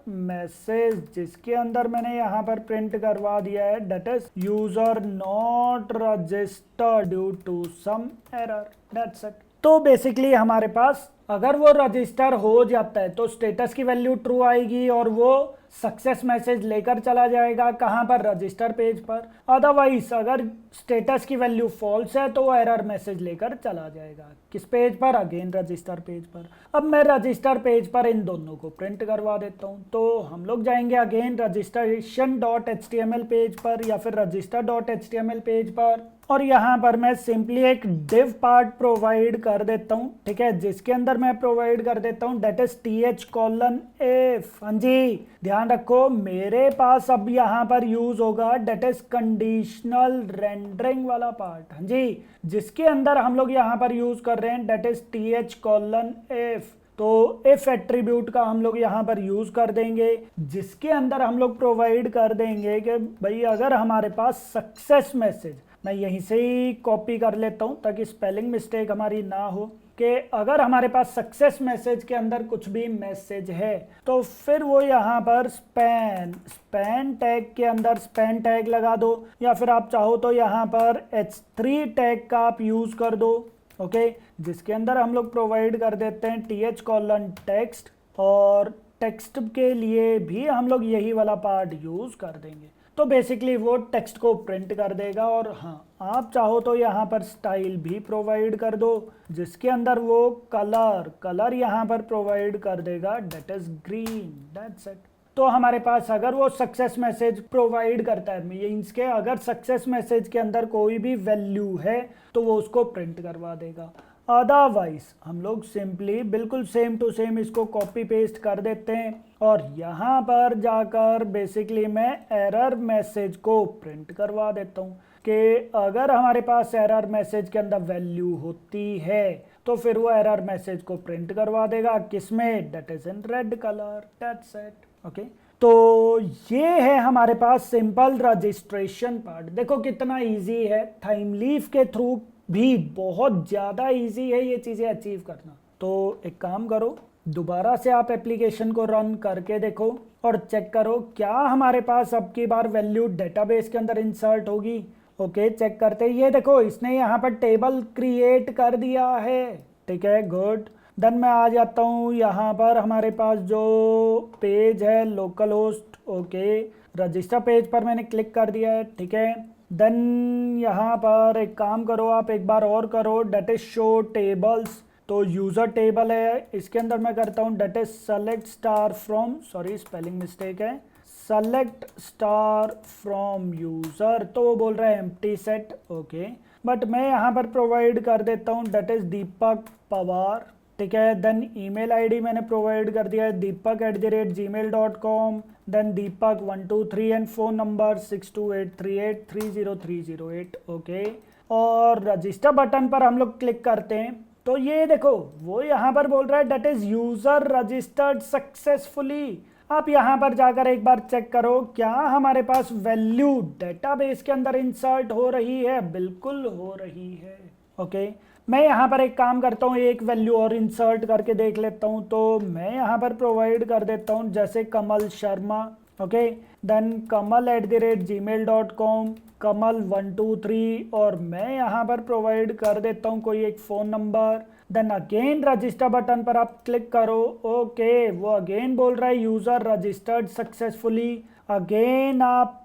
मैसेज, जिसके अंदर मैंने यहाँ पर प्रिंट करवा दिया है that is user not registered due to some error. That's it. तो बेसिकली हमारे पास अगर वो रजिस्टर हो जाता है तो स्टेटस की वैल्यू ट्रू आएगी, और वो सक्सेस मैसेज लेकर चला जाएगा कहाँ पर, रजिस्टर पेज पर। अदरवाइज अगर स्टेटस की वैल्यू फॉल्स है तो वो एरर मैसेज लेकर चला जाएगा किस पेज पर, अगेन रजिस्टर पेज पर। अब मैं रजिस्टर पेज पर इन दोनों को प्रिंट करवा देता हूँ। तो हम लोग जाएंगे अगेन registration.html पेज पर या फिर register.html पेज पर, और यहाँ पर मैं सिंपली एक div पार्ट प्रोवाइड कर देता हूँ। ठीक है, जिसके अंदर मैं प्रोवाइड कर देता हूँ डेट इज th:\f। हाँ जी, ध्यान रखो, मेरे पास अब यहाँ पर यूज होगा डेट इज कंडीशनल रेंडरिंग वाला पार्ट। हाँ जी, जिसके अंदर हम लोग यहाँ पर यूज कर रहे हैं डेट इज th:\f। तो इफ एट्रीब्यूट का हम लोग यहाँ पर यूज कर देंगे, जिसके अंदर हम लोग प्रोवाइड कर देंगे कि भाई अगर हमारे पास सक्सेस मैसेज, मैं यहीं से ही कॉपी कर लेता हूँ ताकि स्पेलिंग मिस्टेक हमारी ना हो, कि अगर हमारे पास सक्सेस मैसेज के अंदर कुछ भी मैसेज है तो फिर वो यहाँ पर स्पैन टैग के अंदर स्पैन टैग लगा दो, या फिर आप चाहो तो यहाँ पर h3 टैग का आप यूज़ कर दो। ओके, जिसके अंदर हम लोग प्रोवाइड कर देते हैं th:\text, और टेक्स्ट के लिए भी हम लोग यही वाला पार्ट यूज़ कर देंगे। तो बेसिकली वो टेक्स्ट को प्रिंट कर देगा। और हाँ, आप चाहो तो यहाँ पर स्टाइल भी प्रोवाइड कर दो, जिसके अंदर वो कलर यहाँ पर प्रोवाइड कर देगा that is green. That's it. तो हमारे पास अगर वो सक्सेस मैसेज प्रोवाइड करता है, मीन्स के अगर सक्सेस मैसेज के अंदर कोई भी वैल्यू है तो वो उसको प्रिंट करवा देगा। अदरवाइज हम लोग सिंपली बिल्कुल सेम टू सेम इसको कॉपी पेस्ट कर देते हैं, और यहाँ पर जाकर बेसिकली मैं एरर मैसेज को प्रिंट करवा देता हूँ कि अगर हमारे पास एरर मैसेज के अंदर वैल्यू होती है तो फिर वो एरर मैसेज को प्रिंट करवा देगा, किसमें, that is in red colour, that's it. Okay, तो ये है हमारे पास सिंपल रजिस्ट्रेशन पार्ट। देखो कितना इजी है, थाइमलीफ के थ्रू भी बहुत ज़्यादा इजी है ये चीज़ें अचीव करना। तो एक काम करो, दोबारा से आप एप्लीकेशन को रन करके देखो और चेक करो क्या हमारे पास अब की बार वैल्यू डेटाबेस के अंदर इंसर्ट होगी। ओके, चेक करते हैं। ये देखो इसने यहाँ पर टेबल क्रिएट कर दिया है, ठीक है, गुड। देन मैं आ जाता हूँ यहाँ पर, हमारे पास जो पेज है local host, okay, register page पर मैंने क्लिक कर दिया है, ठीक है। देन यहाँ पर एक काम करो, आप एक बार और करो, डेट इज शो टेबल्स। तो यूज़र टेबल है, इसके अंदर मैं करता हूँ that is select star from, sorry spelling mistake है, सेलेक्ट स्टार फ्रॉम यूज़र, तो वो बोल रहा है एम्प्टी सेट, ओके। बट मैं यहाँ पर प्रोवाइड कर देता हूँ डेट इज दीपक पवार, ठीक है। देन ईमेल आईडी मैंने प्रोवाइड कर दिया है deepak@gmail.com, then Deepak 123 and phone number 6283830308, okay. और रजिस्टर बटन पर हम लोग क्लिक करते हैं तो ये देखो वो यहाँ पर बोल रहा है that is user registered successfully. आप यहाँ पर जाकर एक बार चेक करो क्या हमारे पास वैल्यू डेटाबेस के अंदर इंसर्ट हो रही है, बिल्कुल हो रही है, ओके। मैं यहाँ पर एक काम करता हूँ, एक वैल्यू और इंसर्ट करके देख लेता हूँ। तो मैं यहाँ पर प्रोवाइड कर देता हूँ जैसे कमल शर्मा, ओके। देन kamal@gmail.com, कमल 123, और मैं यहाँ पर प्रोवाइड कर देता हूँ कोई एक phone number. Then again register button पर आप क्लिक करो, ओके। वो अगेन बोल रहा है यूज़र रजिस्टर्ड सक्सेसफुली। अगेन आप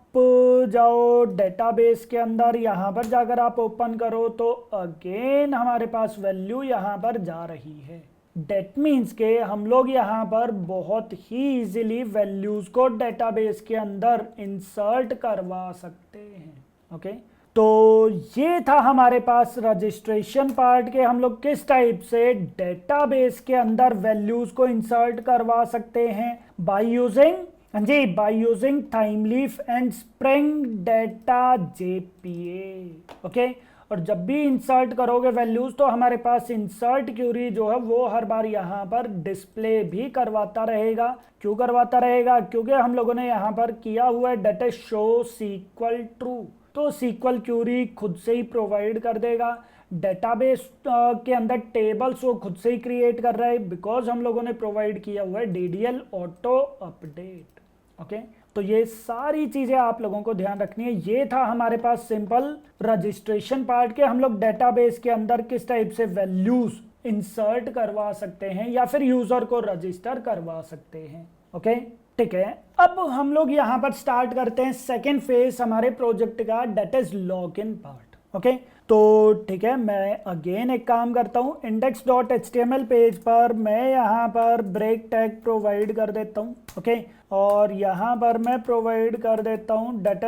जाओ डेटाबेस के अंदर, यहाँ पर जाकर आप ओपन करो तो अगेन हमारे पास वैल्यू यहाँ पर जा रही है। डेट मीन्स के हम लोग यहाँ पर बहुत ही इजीली वैल्यूज को डेटाबेस के अंदर इंसर्ट करवा सकते हैं, ओके। तो ये था हमारे पास रजिस्ट्रेशन पार्ट के हम लोग किस टाइप से डेटाबेस के अंदर वैल्यूज को इंसर्ट करवा सकते हैं बाय यूजिंग, हाँ जी, by using Thymeleaf and Spring data JPA, okay. और जब भी इंसर्ट करोगे वैल्यूज तो हमारे पास इंसर्ट क्यूरी जो है वो हर बार यहाँ पर डिस्प्ले भी करवाता रहेगा। क्यों करवाता रहेगा? क्योंकि हम लोगों ने यहाँ पर किया हुआ है डेटा शो सीक्वल ट्रू, तो सीक्वल क्यूरी खुद से ही प्रोवाइड कर देगा। डेटाबेस के अंदर टेबल्स वो खुद से ही क्रिएट कर रहा है बिकॉज हम लोगों ने प्रोवाइड किया हुआ है DDL ऑटो अपडेट, ओके। तो ये सारी चीजें आप लोगों को ध्यान रखनी है। ये था हमारे पास सिंपल रजिस्ट्रेशन पार्ट के हम लोग डेटाबेस के अंदर किस टाइप से वैल्यूज इंसर्ट करवा सकते हैं या फिर यूजर को रजिस्टर करवा सकते हैं, ओके, ठीक है। अब हम लोग यहाँ पर स्टार्ट करते हैं सेकेंड फेज हमारे प्रोजेक्ट का, that is log in part, okay. तो ठीक है, मैं अगेन एक काम करता हूँ, index.html पेज पर मैं यहाँ पर ब्रेक टैग प्रोवाइड कर देता हूँ, ओके। और यहाँ पर मैं प्रोवाइड कर देता हूँ डेट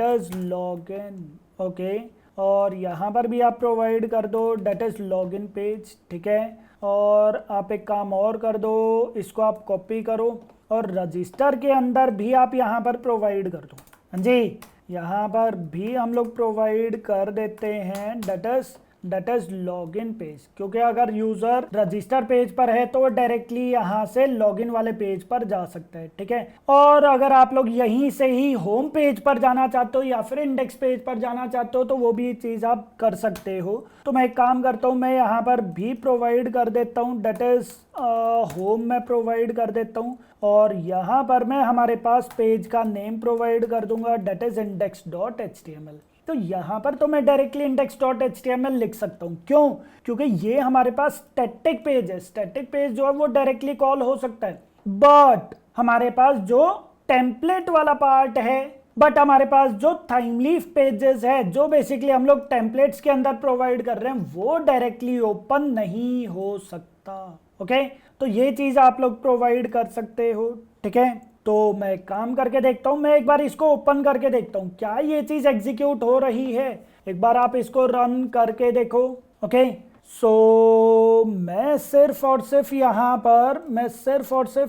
इज लॉगिन, ओके। और यहाँ पर भी आप प्रोवाइड कर दो डेट इज लॉगिन पेज, ठीक है। और आप एक काम और कर दो, इसको आप कॉपी करो और रजिस्टर के अंदर भी आप यहाँ पर प्रोवाइड कर दो, हाँ जी, यहाँ पर भी हम लोग प्रोवाइड कर देते हैं डेट इज लॉगिन पेज, क्योंकि अगर यूजर रजिस्टर पेज पर है तो वो डायरेक्टली यहाँ से लॉगिन वाले पेज पर जा सकता है, ठीक है। और अगर आप लोग यहीं से ही होम पेज पर जाना चाहते हो या फिर इंडेक्स पेज पर जाना चाहते हो तो वो भी चीज़ आप कर सकते हो। तो मैं एक काम करता हूँ, मैं यहाँ पर भी प्रोवाइड कर देता हूँ डेट इज होम में प्रोवाइड कर देता हूँ और यहाँ पर मैं हमारे पास पेज का नेम प्रोवाइड कर दूंगा डेट इज index.html। तो यहाँ पर तो मैं डायरेक्टली index.html लिख सकता हूँ, क्यों? क्योंकि ये हमारे पास स्टैटिक पेज है। स्टैटिक पेज जो है वो डायरेक्टली कॉल हो सकता है, बट हमारे पास जो टेम्पलेट वाला पार्ट है, बट हमारे पास जो थाइमलीफ पेजेस है जो बेसिकली हम लोग टेम्पलेट्स के अंदर प्रोवाइड कर रहे हैं वो डायरेक्टली ओपन नहीं हो सकता, ओके। तो ये चीज आप लोग प्रोवाइड कर सकते हो, ठीक है। तो मैं काम करके देखता हूँ, मैं एक बार इसको ओपन करके देखता हूँ क्या ये चीज एग्जीक्यूट हो रही है। एक बार आप इसको रन करके देखो, ओके। सो मैं सिर्फ और सिर्फ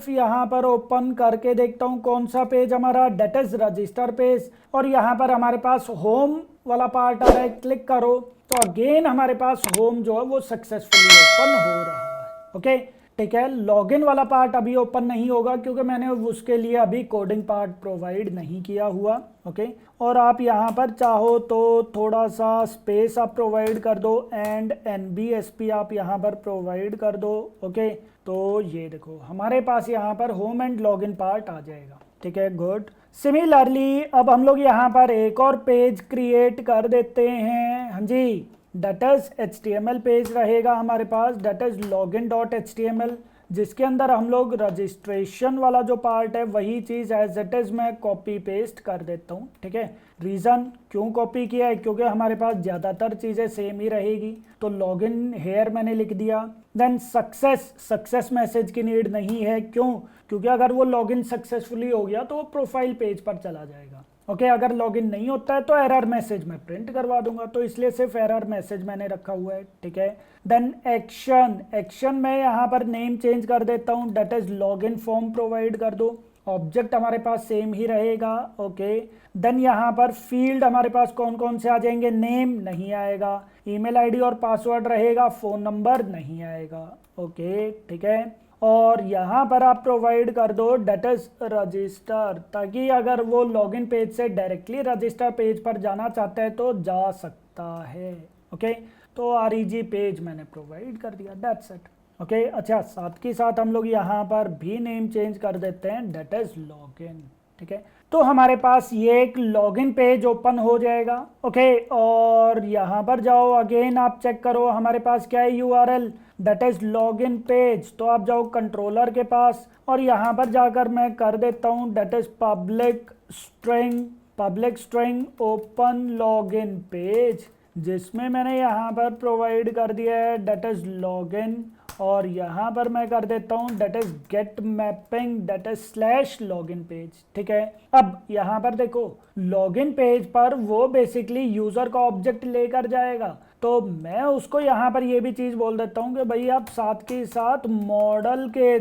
यहाँ पर ओपन करके देखता हूँ कौन सा पेज हमारा, डेट इज रजिस्टर पेज, और यहाँ पर हमारे पास होम वाला पार्ट आ रहा है, क्लिक करो तो अगेन हमारे पास होम जो है वो सक्सेसफुली ओपन हो रहा है। ओके ठीक है, लॉगिन वाला पार्ट अभी ओपन नहीं होगा क्योंकि मैंने उसके लिए अभी कोडिंग पार्ट प्रोवाइड नहीं किया हुआ। ओके और आप यहाँ पर चाहो तो थोड़ा सा स्पेस आप प्रोवाइड कर दो एंड NBSP आप यहाँ पर प्रोवाइड कर दो। ओके तो ये देखो हमारे पास यहाँ पर होम एंड लॉगिन पार्ट आ जाएगा। ठीक है, गुड। सिमिलरली अब हम लोग यहाँ पर एक और पेज क्रिएट कर देते हैं। हाँ जी, डेट इज HTML पेज रहेगा हमारे पास, डेट इज login.html, जिसके अंदर हम लोग रजिस्ट्रेशन वाला जो पार्ट है वही चीज़ एज इट इज़ मैं कॉपी पेस्ट कर देता हूँ। ठीक है, रीज़न क्यों कॉपी किया है, क्योंकि हमारे पास ज़्यादातर चीज़ें सेम ही रहेगी। तो लॉगिन हेयर मैंने लिख दिया। देन सक्सेस मैसेज की नीड नहीं है, क्यों, क्योंकि अगर वो लॉगिन सक्सेसफुली हो गया तो वो प्रोफाइल पेज पर चला जाएगा। ओके अगर लॉगिन नहीं होता है तो एरर मैसेज मैं प्रिंट करवा दूंगा, तो इसलिए सिर्फ एरर मैसेज मैंने रखा हुआ है। ठीक है, देन एक्शन मैं यहाँ पर नेम चेंज कर देता हूँ, that is login form provide कर दो। ऑब्जेक्ट हमारे पास सेम ही रहेगा। ओके देन यहाँ पर फील्ड हमारे पास कौन कौन से आ जाएंगे, नेम नहीं आएगा, ईमेल आईडी और पासवर्ड रहेगा, फ़ोन नंबर नहीं आएगा। ओके ठीक है, और यहाँ पर आप प्रोवाइड कर दो डेट इज रजिस्टर, ताकि अगर वो लॉगिन पेज से डायरेक्टली रजिस्टर पेज पर जाना चाहता है तो जा सकता है। ओके तो REG पेज मैंने प्रोवाइड कर दिया, दैट्स इट। ओके अच्छा, साथ के साथ हम लोग यहाँ पर भी नेम चेंज कर देते हैं, डेट इज लॉगिन। ठीक है, तो हमारे पास ये एक लॉगिन पेज ओपन हो जाएगा। ओके और यहाँ पर जाओ, अगेन आप चेक करो हमारे पास क्या है, URL that is login page. तो आप जाओ कंट्रोलर के पास और यहाँ पर जाकर मैं कर देता हूँ that is public string open login page, जिसमें मैंने यहाँ पर प्रोवाइड कर दिया है डेट इज लॉगिन, और यहाँ पर मैं कर देता हूँ that is get mapping that is slash login page. ठीक है, अब यहाँ पर देखो लॉगिन पेज पर वो बेसिकली यूजर का ऑब्जेक्ट लेकर जाएगा, तो मैं उसको यहाँ पर ये भी चीज़ बोल देता हूँ कि भाई आप साथ के साथ मॉडल के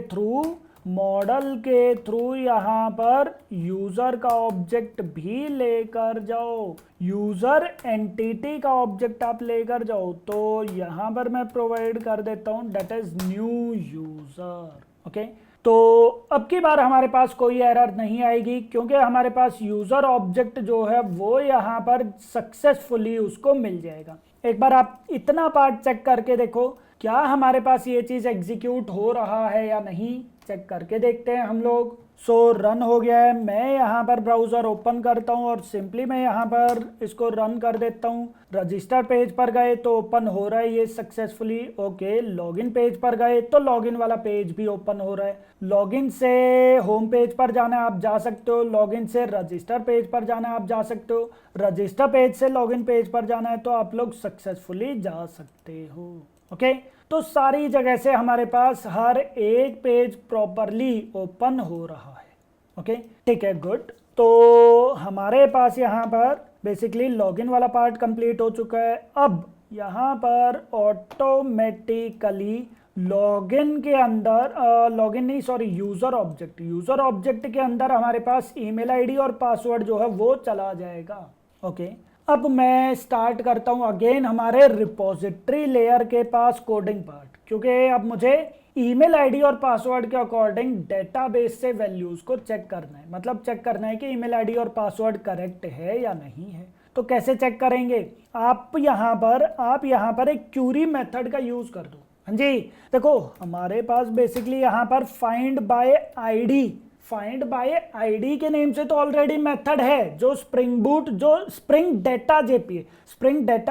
थ्रू यहाँ पर यूज़र का ऑब्जेक्ट भी लेकर जाओ, यूज़र एंटिटी का ऑब्जेक्ट आप लेकर जाओ। तो यहाँ पर मैं प्रोवाइड कर देता हूँ that is new user. Okay तो अब की बार हमारे पास कोई एरर नहीं आएगी क्योंकि हमारे पास यूज़र ऑब्जेक्ट जो है वो यहाँ पर सक्सेसफुली उसको मिल जाएगा। एक बार आप इतना पार्ट चेक करके देखो क्या हमारे पास ये चीज़ एग्जीक्यूट हो रहा है या नहीं, चेक करके देखते हैं हम लोग। सो रन हो गया है, मैं यहाँ पर ब्राउज़र ओपन करता हूँ और सिंपली मैं यहाँ पर इसको रन कर देता हूँ। रजिस्टर पेज पर गए तो ओपन हो रहा है ये सक्सेसफुली। ओके लॉगिन पेज पर गए तो लॉगिन वाला पेज भी ओपन हो रहा है। लॉगिन से होम पेज पर जाना है आप जा सकते हो, लॉगिन से रजिस्टर पेज पर जाना है आप जा सकते हो, रजिस्टर पेज से लॉगिन पेज पर जाना है तो आप लोग सक्सेसफुली जा सकते हो। ओके तो सारी जगह से हमारे पास हर एक पेज प्रॉपरली ओपन हो रहा है। ओके ठीक है, गुड। तो हमारे पास यहाँ पर बेसिकली लॉगिन वाला पार्ट कंप्लीट हो चुका है। अब यहाँ पर ऑटोमेटिकली लॉगिन के अंदर यूज़र ऑब्जेक्ट के अंदर हमारे पास ईमेल आईडी और पासवर्ड जो है वो चला जाएगा। ओके अब मैं स्टार्ट करता हूँ अगेन हमारे रिपोजिटरी लेयर के पास कोडिंग पार्ट, क्योंकि अब मुझे ईमेल आईडी और पासवर्ड के अकॉर्डिंग डेटाबेस से वैल्यूज़ को चेक करना है, मतलब चेक करना है कि ईमेल आईडी और पासवर्ड करेक्ट है या नहीं है। तो कैसे चेक करेंगे, आप यहाँ पर एक क्यूरी मेथड का यूज़ कर दो। हाँ जी देखो हमारे पास बेसिकली यहाँ पर फाइंड बाय आईडी के नेम से तो ऑलरेडी मेथड है जो स्प्रिंग डेटा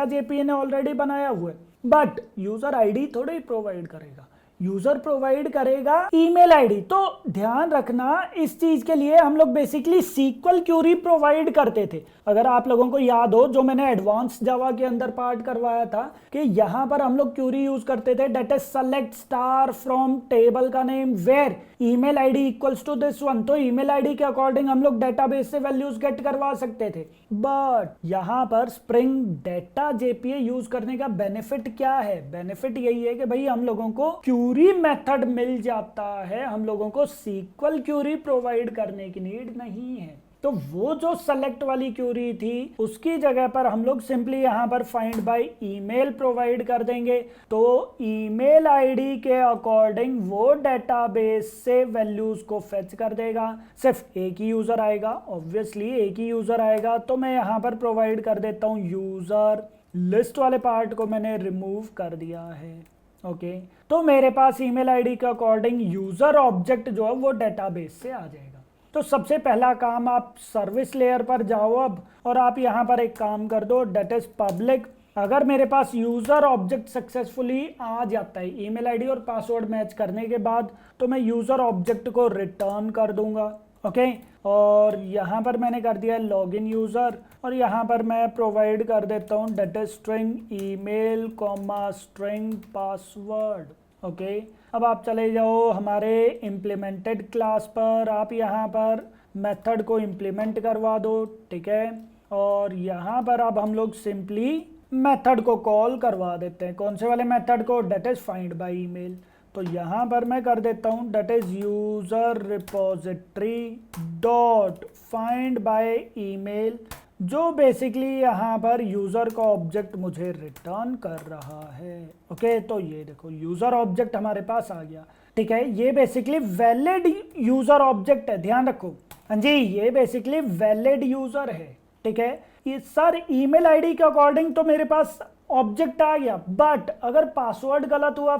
जेपीए ने ऑलरेडी बनाया हुआ है, बट यूजर आईडी थोड़ी प्रोवाइड करेगा। यूजर प्रोवाइड करेगा ईमेल आईडी। तो ध्यान रखना इस चीज के लिए हम लोग बेसिकली सीक्वल क्यूरी प्रोवाइड करते थे। अगर आप लोगों को याद हो जो मैंने एडवांस जावा के अंदर पार्ट करवाया था कि यहां पर हम लोग क्यूरी यूज करते थे, that is select star from table का name where email ID equals to this one. तो ईमेल आईडी के अकॉर्डिंग हम लोग डेटाबेस से वैल्यूज गेट करवा सकते थे। बट यहां पर स्प्रिंग डेटा जेपीए यूज करने का बेनिफिट क्या है? बेनिफिट यही है कि भाई हम लोगों को क्यूरी मेथड मिल जाता है, हम लोगों को सीक्वल क्यूरी प्रोवाइड करने की नीड नहीं है। तो वो जो सेलेक्ट वाली क्यूरी थी उसकी जगह पर हम लोग सिंपली यहां पर फाइंड बाय ईमेल प्रोवाइड कर देंगे। तो ईमेल आईडी के अकॉर्डिंग वो डेटाबेस से वैल्यूज को फेच कर देगा। सिर्फ एक ही यूजर आएगा, ऑब्वियसली एक ही यूजर आएगा। तो मैं यहां पर प्रोवाइड कर देता हूं यूजर, लिस्ट वाले पार्ट को मैंने रिमूव कर दिया है। ओके, तो मेरे पास ईमेल आईडी के अकॉर्डिंग यूजर ऑब्जेक्ट जो है वो डेटाबेस से आ जाएगा। तो सबसे पहला काम आप सर्विस लेयर पर जाओ अब, और आप यहां पर एक काम कर दो, दैट इज पब्लिक। अगर मेरे पास यूजर ऑब्जेक्ट सक्सेसफुली आ जाता है ईमेल आईडी और पासवर्ड मैच करने के बाद, तो मैं यूजर ऑब्जेक्ट को रिटर्न कर दूंगा। ओके, और यहाँ पर मैंने कर दिया लॉगिन यूजर, और यहाँ पर मैं प्रोवाइड कर देता हूँ that is string email comma string password. Okay, अब आप चले जाओ हमारे इम्प्लीमेंटेड क्लास पर, आप यहाँ पर मेथड को इम्प्लीमेंट करवा दो। ठीक है, और यहाँ पर अब हम लोग सिंपली मेथड को कॉल करवा देते हैं। कौन से वाले मेथड को? That is find by email. तो यहाँ पर मैं कर देता हूँ that is user repository dot find by email, जो बेसिकली यहाँ पर यूजर का ऑब्जेक्ट मुझे रिटर्न कर रहा है। ओके, तो ये देखो यूजर ऑब्जेक्ट हमारे पास आ गया। ठीक है, ये बेसिकली वैलिड यूजर ऑब्जेक्ट है, ध्यान रखो। हाँ जी, ये बेसिकली वैलिड यूजर है। ठीक है, ये सर ईमेल आईडी के अकॉर्डिंग तो मेरे पास ऑब्जेक्ट आ गया, बट अगर पासवर्ड गलत हुआ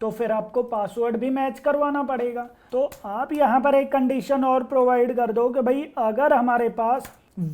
तो फिर आपको पासवर्ड भी मैच करवाना पड़ेगा। तो आप यहाँ पर एक कंडीशन और प्रोवाइड कर दो कि भाई अगर हमारे पास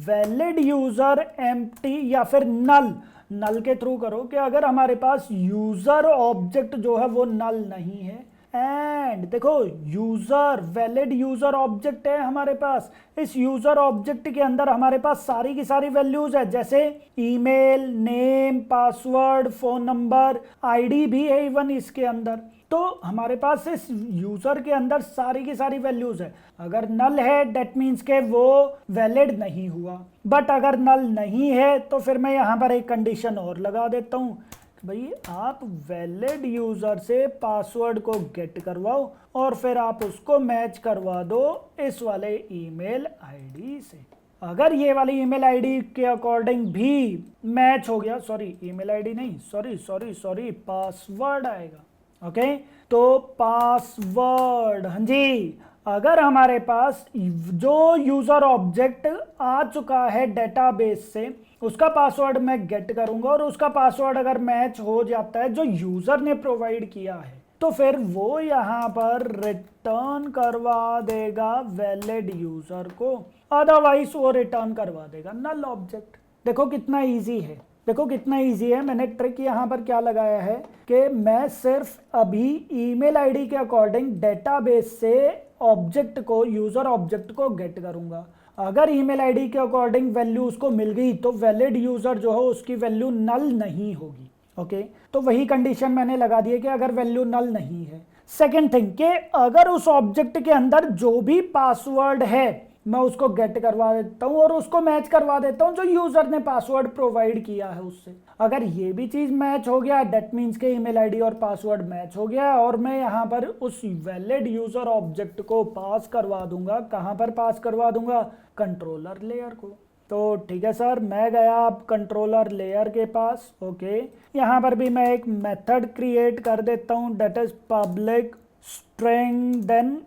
वैलिड यूजर एम्प्टी या फिर नल के थ्रू करो कि अगर हमारे पास यूजर ऑब्जेक्ट जो है वो नल नहीं है, एंड देखो यूजर वैलिड यूजर ऑब्जेक्ट है हमारे पास, इस यूजर ऑब्जेक्ट के अंदर हमारे पास सारी की सारी वैल्यूज है, जैसे email, name, password, phone number, ID भी है इवन इसके अंदर। तो हमारे पास इस यूजर के अंदर सारी की सारी वैल्यूज है। अगर नल है दैट मीन्स के वो वैलिड नहीं हुआ, बट अगर नल नहीं है तो फिर मैं यहाँ पर एक कंडीशन और लगा देता हूँ, भाई आप वैलिड यूजर से पासवर्ड को गेट करवाओ और फिर आप उसको मैच करवा दो इस वाले ईमेल आईडी से। अगर ये वाली ईमेल आईडी के अकॉर्डिंग भी मैच हो गया, सॉरी ईमेल आईडी नहीं, सॉरी पासवर्ड आएगा। ओके, तो पासवर्ड, हाँ जी, अगर हमारे पास जो यूजर ऑब्जेक्ट आ चुका है डेटाबेस से उसका पासवर्ड मैं गेट करूंगा, और उसका पासवर्ड अगर मैच हो जाता है जो यूजर ने प्रोवाइड किया है, तो फिर वो यहाँ पर रिटर्न करवा देगा वैलिड यूजर को, अदरवाइज वो रिटर्न करवा देगा नल ऑब्जेक्ट। देखो कितना इजी है, देखो कितना इजी है। मैंने ट्रिक यहाँ पर क्या लगाया है कि मैं सिर्फ अभी ईमेल आईडी के अकॉर्डिंग डेटाबेस से ऑब्जेक्ट को, यूजर ऑब्जेक्ट को गेट करूंगा। अगर ईमेल आईडी के अकॉर्डिंग वैल्यू उसको मिल गई तो वैलिड यूजर जो है उसकी वैल्यू नल नहीं होगी। ओके, तो वही कंडीशन मैंने लगा दी है कि अगर वैल्यू नल नहीं है। सेकेंड थिंग कि अगर उस ऑब्जेक्ट के अंदर जो भी पासवर्ड है मैं उसको गेट करवा देता हूं और उसको मैच करवा देता हूं जो यूजर ने पासवर्ड प्रोवाइड किया है उससे। अगर ये भी चीज मैच हो गया दैट मीन्स के ईमेल आईडी और पासवर्ड मैच हो गया, और मैं यहाँ पर उस वैलिड यूजर ऑब्जेक्ट को पास करवा दूंगा। कहाँ पर पास करवा दूंगा? कंट्रोलर लेयर को। तो ठीक है सर, मैं गया अब कंट्रोलर लेयर के पास। ओके, यहाँ पर भी मैं एक मेथड क्रिएट कर देता हूँ that is public string then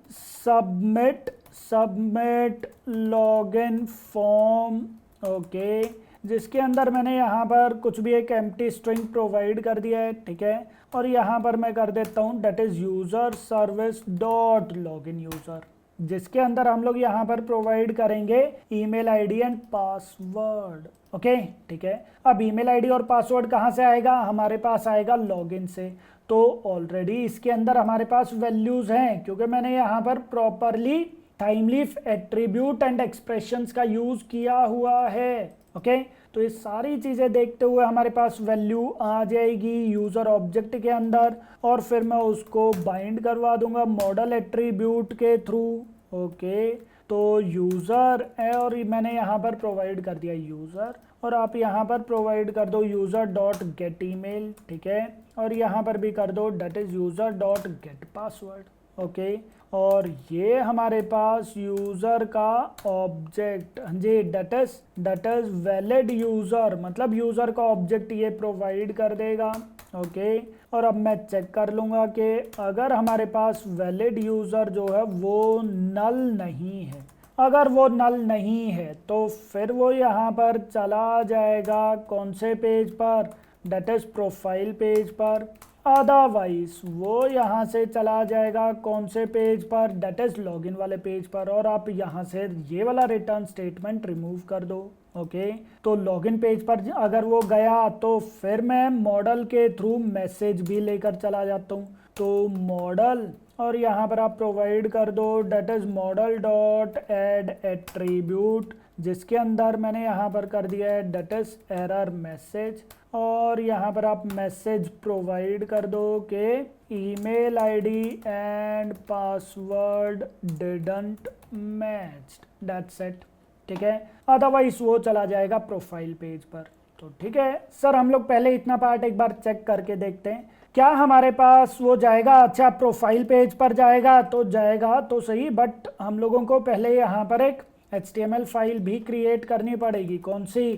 submit login form. Okay, जिसके अंदर मैंने यहाँ पर कुछ भी एक एम्प्टी स्ट्रिंग प्रोवाइड कर दिया है। ठीक है, और यहाँ पर मैं कर देता हूँ that is user service dot login user, जिसके अंदर हम लोग यहाँ पर प्रोवाइड करेंगे email ID and password. Okay, ठीक है, अब ईमेल आईडी और पासवर्ड कहाँ से आएगा? हमारे पास आएगा लॉगिन से। तो ऑलरेडी इसके अंदर हमारे पास वैल्यूज हैं क्योंकि मैंने यहाँ पर प्रॉपरली टाइमलीफ एट्रीब्यूट एंड एक्सप्रेशंस का यूज किया हुआ है। ओके, तो ये सारी चीजें देखते हुए हमारे पास वैल्यू आ जाएगी यूजर ऑब्जेक्ट के अंदर और फिर मैं उसको बाइंड करवा दूंगा मॉडल एट्रीब्यूट के थ्रू। ओके, तो यूजर है और मैंने यहाँ पर प्रोवाइड कर दिया यूजर और आप यहाँ पर प्रोवाइड कर दो यूजर डॉट गेट ईमेल, ठीक है, और यहाँ पर भी कर दो that is user dot get password. Okay, और ये हमारे पास यूजर का ऑब्जेक्ट, हाँ जी, डेट इज वैलिड यूजर, मतलब यूजर का ऑब्जेक्ट ये प्रोवाइड कर देगा। ओके, और अब मैं चेक कर लूँगा कि अगर हमारे पास वैलिड यूजर जो है वो नल नहीं है, अगर वो नल नहीं है तो फिर वो यहाँ पर चला जाएगा कौन से पेज पर, डेट इज प्रोफाइल पेज पर। अदरवाइज वो यहाँ से चला जाएगा कौन से पेज पर, डेट इज लॉगिन वाले पेज पर। और आप यहाँ से ये वाला रिटर्न स्टेटमेंट रिमूव कर दो। ओके, तो लॉगिन पेज पर अगर वो गया तो फिर मैं मॉडल के थ्रू मैसेज भी लेकर चला जाता हूँ। तो मॉडल और यहाँ पर आप प्रोवाइड कर दो that is model dot add attribute, जिसके अंदर मैंने यहाँ पर कर दिया है डेट इज एरर मैसेज, और यहाँ पर आप मैसेज प्रोवाइड कर दो कि email ID and password didn't matched, that's it, ठीक है। अदरवाइज वो चला जाएगा प्रोफाइल पेज पर। तो ठीक है सर, हम लोग पहले इतना पार्ट एक बार चेक करके देखते हैं क्या हमारे पास वो जाएगा। अच्छा, प्रोफाइल पेज पर जाएगा तो सही, बट हम लोगों को पहले यहाँ पर एक HTML फाइल भी क्रिएट करनी पड़ेगी। कौन सी,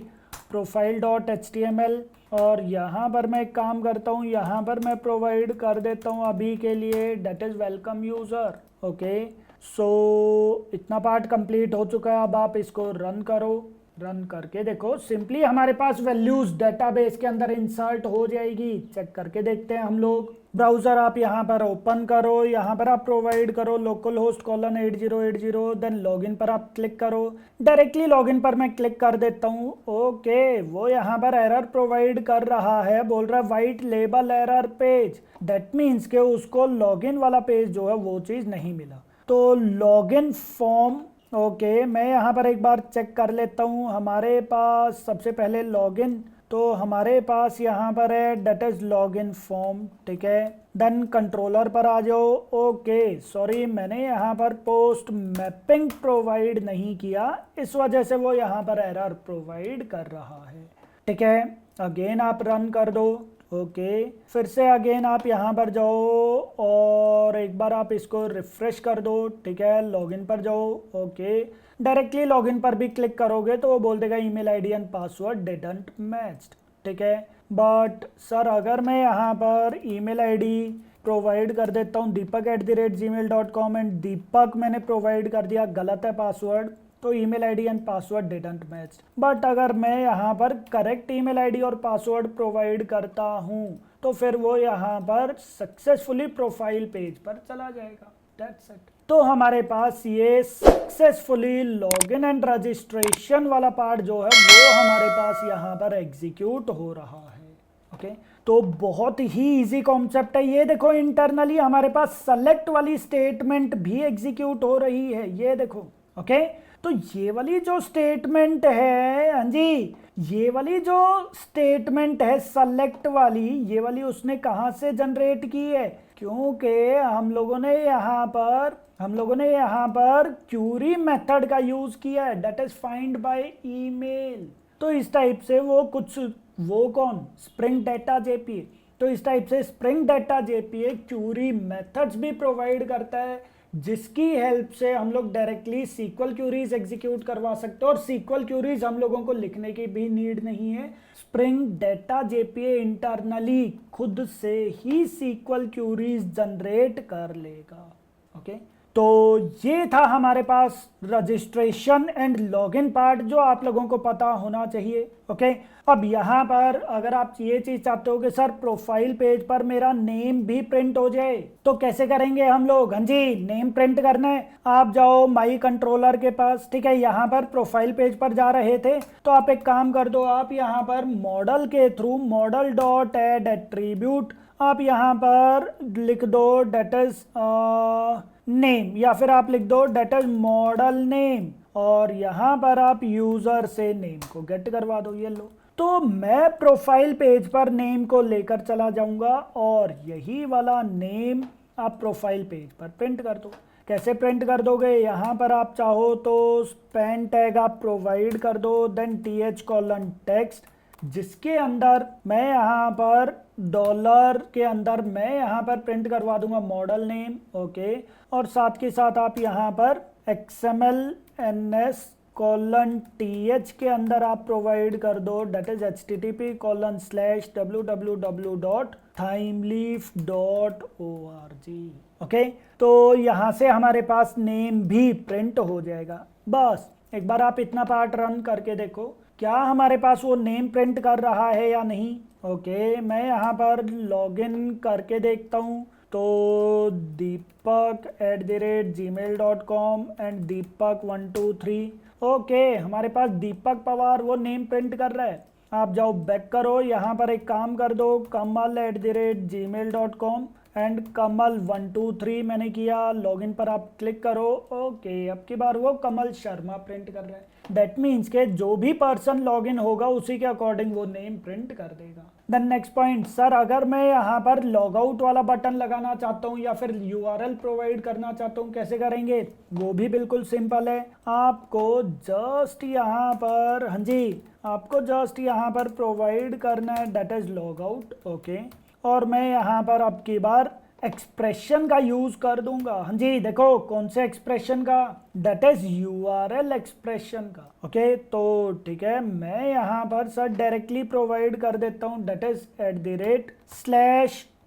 प्रोफाइल डॉट HTML। और यहाँ पर मैं एक काम करता हूँ, यहाँ पर मैं प्रोवाइड कर देता हूँ अभी के लिए that is welcome user. Okay, so इतना पार्ट कंप्लीट हो चुका है। अब आप इसको रन करो, रन करके देखो, सिंपली हमारे पास वैल्यूज डेटाबेस के अंदर इंसर्ट हो जाएगी। चेक करके देखते हैं हम लोग। ब्राउजर आप यहाँ पर ओपन करो, यहाँ पर आप प्रोवाइड करो local host colon 8080, then login पर आप क्लिक करो। डायरेक्टली लॉगिन पर मैं क्लिक कर देता हूँ। ओके, वो यहाँ पर एरर प्रोवाइड कर रहा है, बोल रहा है white label error page, that means के उसको लॉगिन वाला पेज जो है वो चीज़ नहीं मिला। तो लॉगिन फॉर्म, ओके, मैं यहाँ पर एक बार चेक कर लेता हूँ। हमारे पास सबसे पहले लॉगिन, तो हमारे पास यहाँ पर है डेट इज लॉगिन फॉर्म, ठीक है। देन कंट्रोलर पर आ जाओ। ओके, सॉरी, मैंने यहाँ पर पोस्ट मैपिंग प्रोवाइड नहीं किया, इस वजह से वो यहाँ पर एरर प्रोवाइड कर रहा है, ठीक है। अगेन आप रन कर दो। ओके, फिर से अगेन आप यहाँ पर जाओ और एक बार आप इसको रिफ्रेश कर दो, ठीक है। लॉगिन पर जाओ। ओके, डायरेक्टली लॉगिन पर भी क्लिक करोगे तो वो बोल देगा email ID and password didn't matched, ठीक है। बट सर, अगर मैं यहाँ पर ईमेल आईडी प्रोवाइड कर देता हूँ deepak@gmail.com एंड दीपक मैंने प्रोवाइड कर दिया, गलत है पासवर्ड, तो email ID and password didn't match. But अगर मैं यहाँ पर करेक्ट ईमेल आईडी और पासवर्ड प्रोवाइड करता हूँ तो फिर वो यहाँ पर सक्सेसफुली प्रोफाइल पेज पर चला जाएगा, दैट्स इट। तो हमारे पास ये सक्सेसफुली लॉगिन एंड रजिस्ट्रेशन वाला पार्ट जो है वो हमारे पास यहाँ पर एग्जीक्यूट हो रहा है। ओके, तो बहुत ही इजी कॉन्सेप्ट है। ये देखो, इंटरनली हमारे पास सेलेक्ट वाली स्टेटमेंट भी एग्जीक्यूट हो रही है, ये देखो। ओके, तो ये वाली जो स्टेटमेंट है, हाँ जी, ये वाली जो स्टेटमेंट है सेलेक्ट वाली, ये वाली उसने कहाँ से जनरेट की है, क्योंकि हम लोगों ने यहाँ पर क्यूरी मेथड का यूज किया है, that is find by email. तो इस टाइप से वो कौन, स्प्रिंग डेटा जेपीए, तो इस टाइप से Spring data JPA query methods भी प्रोवाइड करता है, जिसकी हेल्प से हम लोग डायरेक्टली सीक्वल क्यूरीज एग्जीक्यूट करवा सकते हैं। और सीक्वल क्यूरीज हम लोगों को लिखने की भी नीड नहीं है, स्प्रिंग डेटा जेपीए इंटरनली खुद से ही सीक्वल क्यूरीज जनरेट कर लेगा। ओके, तो ये था हमारे पास रजिस्ट्रेशन एंड लॉगिन पार्ट जो आप लोगों को पता होना चाहिए। ओके, अब यहाँ पर अगर आप ये चीज़ चाहते हो कि सर प्रोफाइल पेज पर मेरा नेम भी प्रिंट हो जाए, तो कैसे करेंगे हम लोग। हाँ जी, नेम प्रिंट करना है, आप जाओ माई कंट्रोलर के पास, ठीक है। यहाँ पर प्रोफाइल पेज पर जा रहे थे तो आप एक काम कर दो, आप यहाँ पर मॉडल के through model dot add attribute आप यहाँ पर लिख दो डेट इज नेम, या फिर आप लिख दो डेट इज मॉडल नेम, और यहाँ पर आप यूजर से नेम को गेट करवा दो। ये लो, तो मैं प्रोफाइल पेज पर नेम को लेकर चला जाऊंगा और यही वाला नेम आप प्रोफाइल पेज पर प्रिंट कर दो। कैसे प्रिंट कर दोगे, यहाँ पर आप चाहो तो स्पैन टैग आप प्रोवाइड कर दो, देन th:\text, जिसके अंदर मैं यहाँ पर डॉलर के अंदर मैं यहाँ पर प्रिंट करवा दूंगा मॉडल नेम। ओके, और साथ के साथ आप यहाँ पर XML_NS:th के अंदर आप प्रोवाइड कर दो डेट इज http://www.thymeleaf.org। ओके, तो यहाँ से हमारे पास नेम भी प्रिंट हो जाएगा। बस एक बार आप इतना पार्ट रन करके देखो क्या हमारे पास वो नेम प्रिंट कर रहा है या नहीं। ओके, मैं यहाँ पर लॉगिन करके देखता हूँ, तो deepak@gmail.com एंड deepak123। ओके, हमारे पास दीपक पवार वो नेम प्रिंट कर रहा है। आप जाओ बैक करो, यहाँ पर एक काम कर दो, kamal@gmail.com एंड कमल123 मैंने किया, लॉगिन पर आप क्लिक करो। ओके, अब की बार वो कमल शर्मा प्रिंट कर रहा है। दैट मीन्स के जो भी पर्सन लॉगिन होगा उसी के अकॉर्डिंग वो नेम प्रिंट कर देगा। देन नेक्स्ट पॉइंट, सर अगर मैं यहाँ पर लॉग आउट वाला बटन लगाना चाहता हूँ या फिर URL प्रोवाइड करना चाहता हूँ, कैसे करेंगे? वो भी बिल्कुल सिंपल है। आपको जस्ट यहाँ पर, हाँ जी, आपको जस्ट यहाँ पर प्रोवाइड करना है that is log out. Okay, और मैं यहाँ पर अब की बार एक्सप्रेशन का यूज कर दूंगा। हाँ जी, देखो कौन से एक्सप्रेशन का, दैट इज URL एक्सप्रेशन का। ओके, तो ठीक है, मैं यहाँ पर सर डायरेक्टली प्रोवाइड कर देता हूँ दैट इज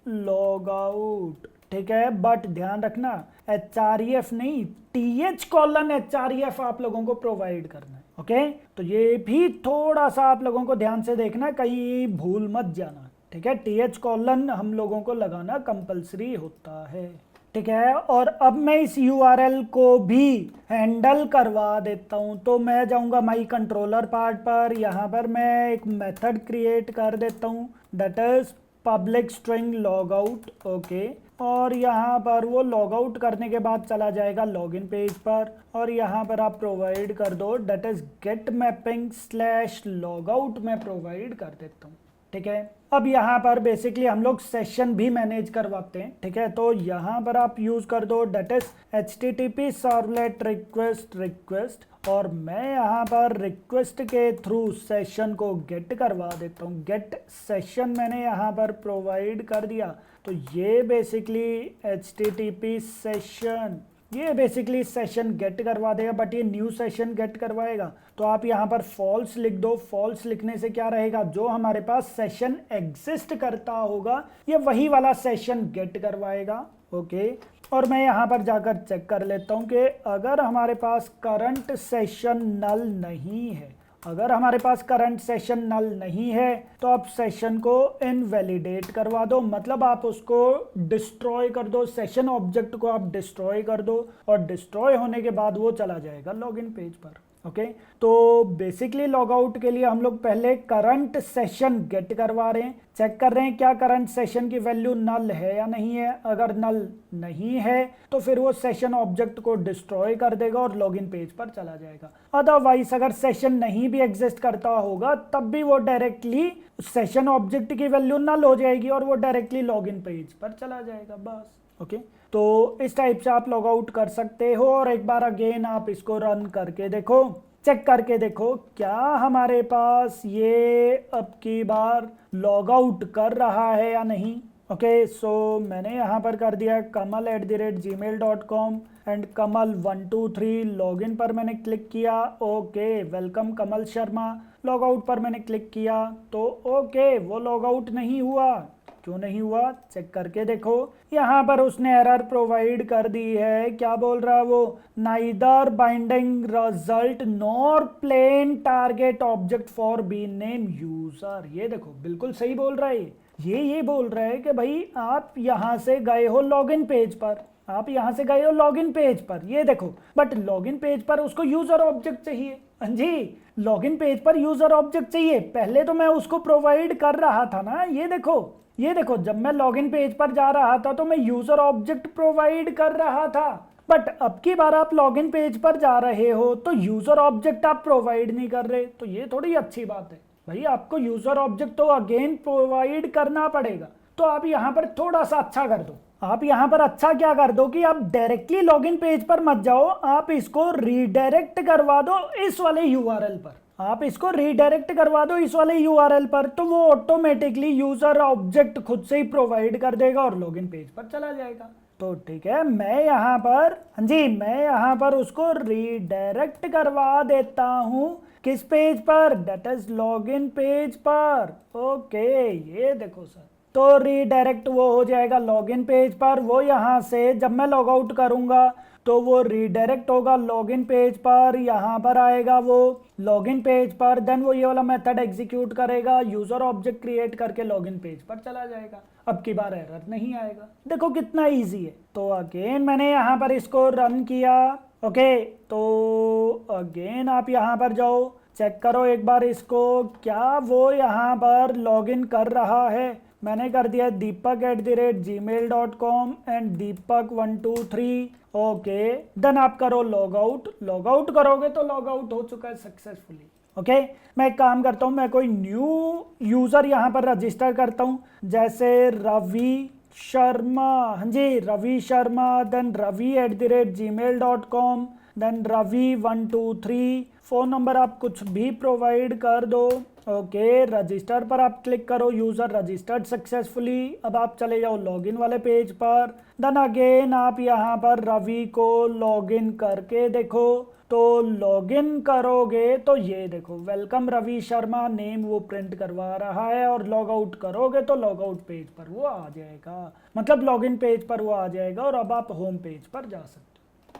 @/logout। ठीक है, बट ध्यान रखना href नहीं, th:\href आप लोगों को प्रोवाइड करना है। ओके, तो ये भी थोड़ा सा आप लोगों को ध्यान से देखना, कहीं भूल मत जाना। ठीक है, th: हम लोगों को लगाना कंपलसरी होता है। ठीक है, और अब मैं इस URL को भी हैंडल करवा देता हूं, तो मैं जाऊंगा माई कंट्रोलर पार्ट पर, यहाँ पर मैं एक मेथड क्रिएट कर देता हूं that is public string logout. Okay, और यहाँ पर वो लॉग आउट करने के बाद चला जाएगा लॉगिन पेज पर, और यहाँ पर आप प्रोवाइड कर दो दैट इज गेट मैपिंग/लॉगआउट मैं प्रोवाइड कर देता हूँ। ठीक है, अब यहाँ पर बेसिकली हम लोग सेशन भी मैनेज करवाते हैं। ठीक है, तो यहाँ पर आप यूज कर दो दैट इज http://servlet_request, और मैं यहाँ पर रिक्वेस्ट के थ्रू सेशन को गेट करवा देता हूँ। गेट सेशन मैंने यहाँ पर प्रोवाइड कर दिया, तो ये बेसिकली http सेशन, ये बेसिकली सेशन गेट करवा देगा, बट ये न्यू सेशन गेट करवाएगा। तो आप यहाँ पर फॉल्स लिख दो। फॉल्स लिखने से क्या रहेगा, जो हमारे पास सेशन एग्जिस्ट करता होगा ये वही वाला सेशन गेट करवाएगा। ओके, और मैं यहाँ पर जाकर चेक कर लेता हूँ कि अगर हमारे पास करंट सेशन नल नहीं है, अगर हमारे पास करंट सेशन नल नहीं है तो आप सेशन को इनवैलिडेट करवा दो, मतलब आप उसको डिस्ट्रॉय कर दो, सेशन ऑब्जेक्ट को आप डिस्ट्रॉय कर दो, और डिस्ट्रॉय होने के बाद वो चला जाएगा लॉगिन पेज पर। ओके, तो बेसिकली लॉग आउट के लिए हम लोग पहले करंट सेशन गेट करवा रहे हैं, चेक कर रहे हैं क्या करंट सेशन की वैल्यू नल है या नहीं है। अगर नल नहीं है तो फिर वो सेशन ऑब्जेक्ट को डिस्ट्रॉय कर देगा और लॉगिन पेज पर चला जाएगा। अदरवाइज अगर सेशन नहीं भी एग्जिस्ट करता होगा तब भी वो डायरेक्टली सेशन ऑब्जेक्ट की वैल्यू नल हो जाएगी और वो डायरेक्टली लॉगिन पेज पर चला जाएगा। बस ओके, तो इस टाइप से आप लॉग आउट कर सकते हो, और एक बार अगेन आप इसको रन करके देखो, चेक करके देखो क्या हमारे पास ये अब की बार लॉग आउट कर रहा है या नहीं। ओके, सो मैंने यहाँ पर कर दिया kamal@gmail.com एंड कमल123, लॉगिन पर मैंने क्लिक किया। ओके, वेलकम कमल शर्मा, लॉग आउट पर मैंने क्लिक किया तो ओके, वो लॉग आउट नहीं हुआ। क्यों नहीं हुआ, चेक करके देखो। यहाँ पर उसने एरर प्रोवाइड कर दी है, क्या बोल रहा है वो, neither binding result nor plain target object for bean name user. ये देखो बिल्कुल सही बोल रहा है, ये बोल रहा है कि भाई आप यहाँ से गए हो लॉगिन पेज पर, आप यहाँ से गए हो लॉगिन पेज पर, ये देखो, बट लॉगिन पेज पर उसको यूजर ऑब्जेक्ट चाहिए। हाँ जी, लॉगिन पेज पर यूजर ऑब्जेक्ट चाहिए, पहले तो मैं उसको प्रोवाइड कर रहा था ना, ये देखो ये देखो, जब मैं लॉगिन पेज पर जा रहा था तो मैं यूजर ऑब्जेक्ट प्रोवाइड कर रहा था, बट अब की बार आप लॉगिन पेज पर जा रहे हो तो यूजर ऑब्जेक्ट आप प्रोवाइड नहीं कर रहे, तो ये थोड़ी अच्छी बात है। भाई आपको यूजर ऑब्जेक्ट तो अगेन प्रोवाइड करना पड़ेगा, तो आप यहाँ पर थोड़ा सा अच्छा कर दो। आप यहाँ पर अच्छा क्या कर दो कि आप डायरेक्टली लॉगिन पेज पर मत जाओ, आप इसको रीडायरेक्ट करवा दो इस वाले यूआरएल पर। आप इसको रीडायरेक्ट करवा दो इस वाले यूआरएल पर, तो वो ऑटोमेटिकली यूजर ऑब्जेक्ट खुद से ही प्रोवाइड कर देगा और लॉगिन पेज पर चला जाएगा। तो ठीक है, मैं यहाँ पर, हाँ जी, मैं यहाँ पर उसको रीडायरेक्ट करवा देता हूँ किस पेज पर, दैट इज लॉगिन पेज पर। ओके, ये देखो सर, तो रीडायरेक्ट वो हो जाएगा लॉगिन पेज पर। वो यहाँ से जब मैं लॉग आउट करूँगा तो वो रीडायरेक्ट होगा लॉगिन पेज पर, यहाँ पर आएगा वो लॉगिन पेज पर, देन वो ये वाला मेथड एग्जीक्यूट करेगा, यूजर ऑब्जेक्ट क्रिएट करके लॉगिन पेज पर चला जाएगा। अब की बार एरर नहीं आएगा। देखो कितना इजी है। तो अगेन मैंने यहाँ पर इसको रन किया। ओके, तो अगेन आप यहाँ पर जाओ, चेक करो एक बार इसको, क्या वो यहाँ पर लॉगिन कर रहा है। मैंने कर दिया deepak@gmail.com and deepak123। Okay, then आप करो लॉग आउट। लॉग आउट करोगे तो लॉग आउट हो चुका है सक्सेसफुली। ओके, मैं एक काम करता हूँ, मैं कोई न्यू यूजर यहाँ पर रजिस्टर करता हूँ, जैसे रवि शर्मा। हाँ जी, Ravi Sharma, then ravi@gmail.com, then ravi123। Phone number आप कुछ भी प्रोवाइड कर दो। ओके, रजिस्टर पर आप क्लिक करो, यूज़र रजिस्टर्ड सक्सेसफुली। अब आप चले जाओ लॉगिन वाले पेज पर, देन अगेन आप यहाँ पर रवि को लॉगिन करके देखो। तो लॉगिन करोगे तो ये देखो, वेलकम रवि शर्मा नेम वो प्रिंट करवा रहा है, और लॉग आउट करोगे तो लॉग आउट पेज पर वो आ जाएगा, मतलब लॉगिन पेज पर वो आ जाएगा और अब आप होम पेज पर जा सकते हो।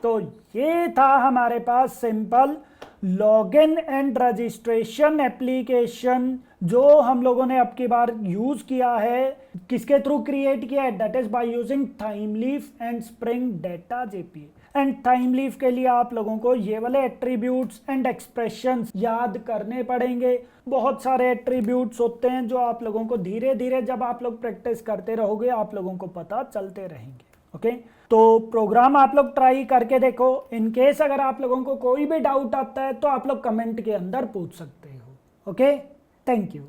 तो ये था हमारे पास simple login and registration application, जो हम लोगों ने अब की बार यूज किया है। किसके थ्रू क्रिएट किया है, that is by using Thymeleaf and Spring Data JPA. And Thymeleaf के लिए आप लोगों को ये वाले एट्रीब्यूट्स एंड एक्सप्रेशंस याद करने पड़ेंगे। बहुत सारे एट्रीब्यूट्स होते हैं जो आप लोगों को धीरे धीरे जब आप लोग प्रैक्टिस करते रहोगे आप लोगों को पता चलते रहेंगे। ओके, तो प्रोग्राम आप लोग ट्राई करके देखो। इन केस अगर आप लोगों को कोई भी डाउट आता है तो आप लोग कमेंट के अंदर पूछ सकते हो। Okay, thank you.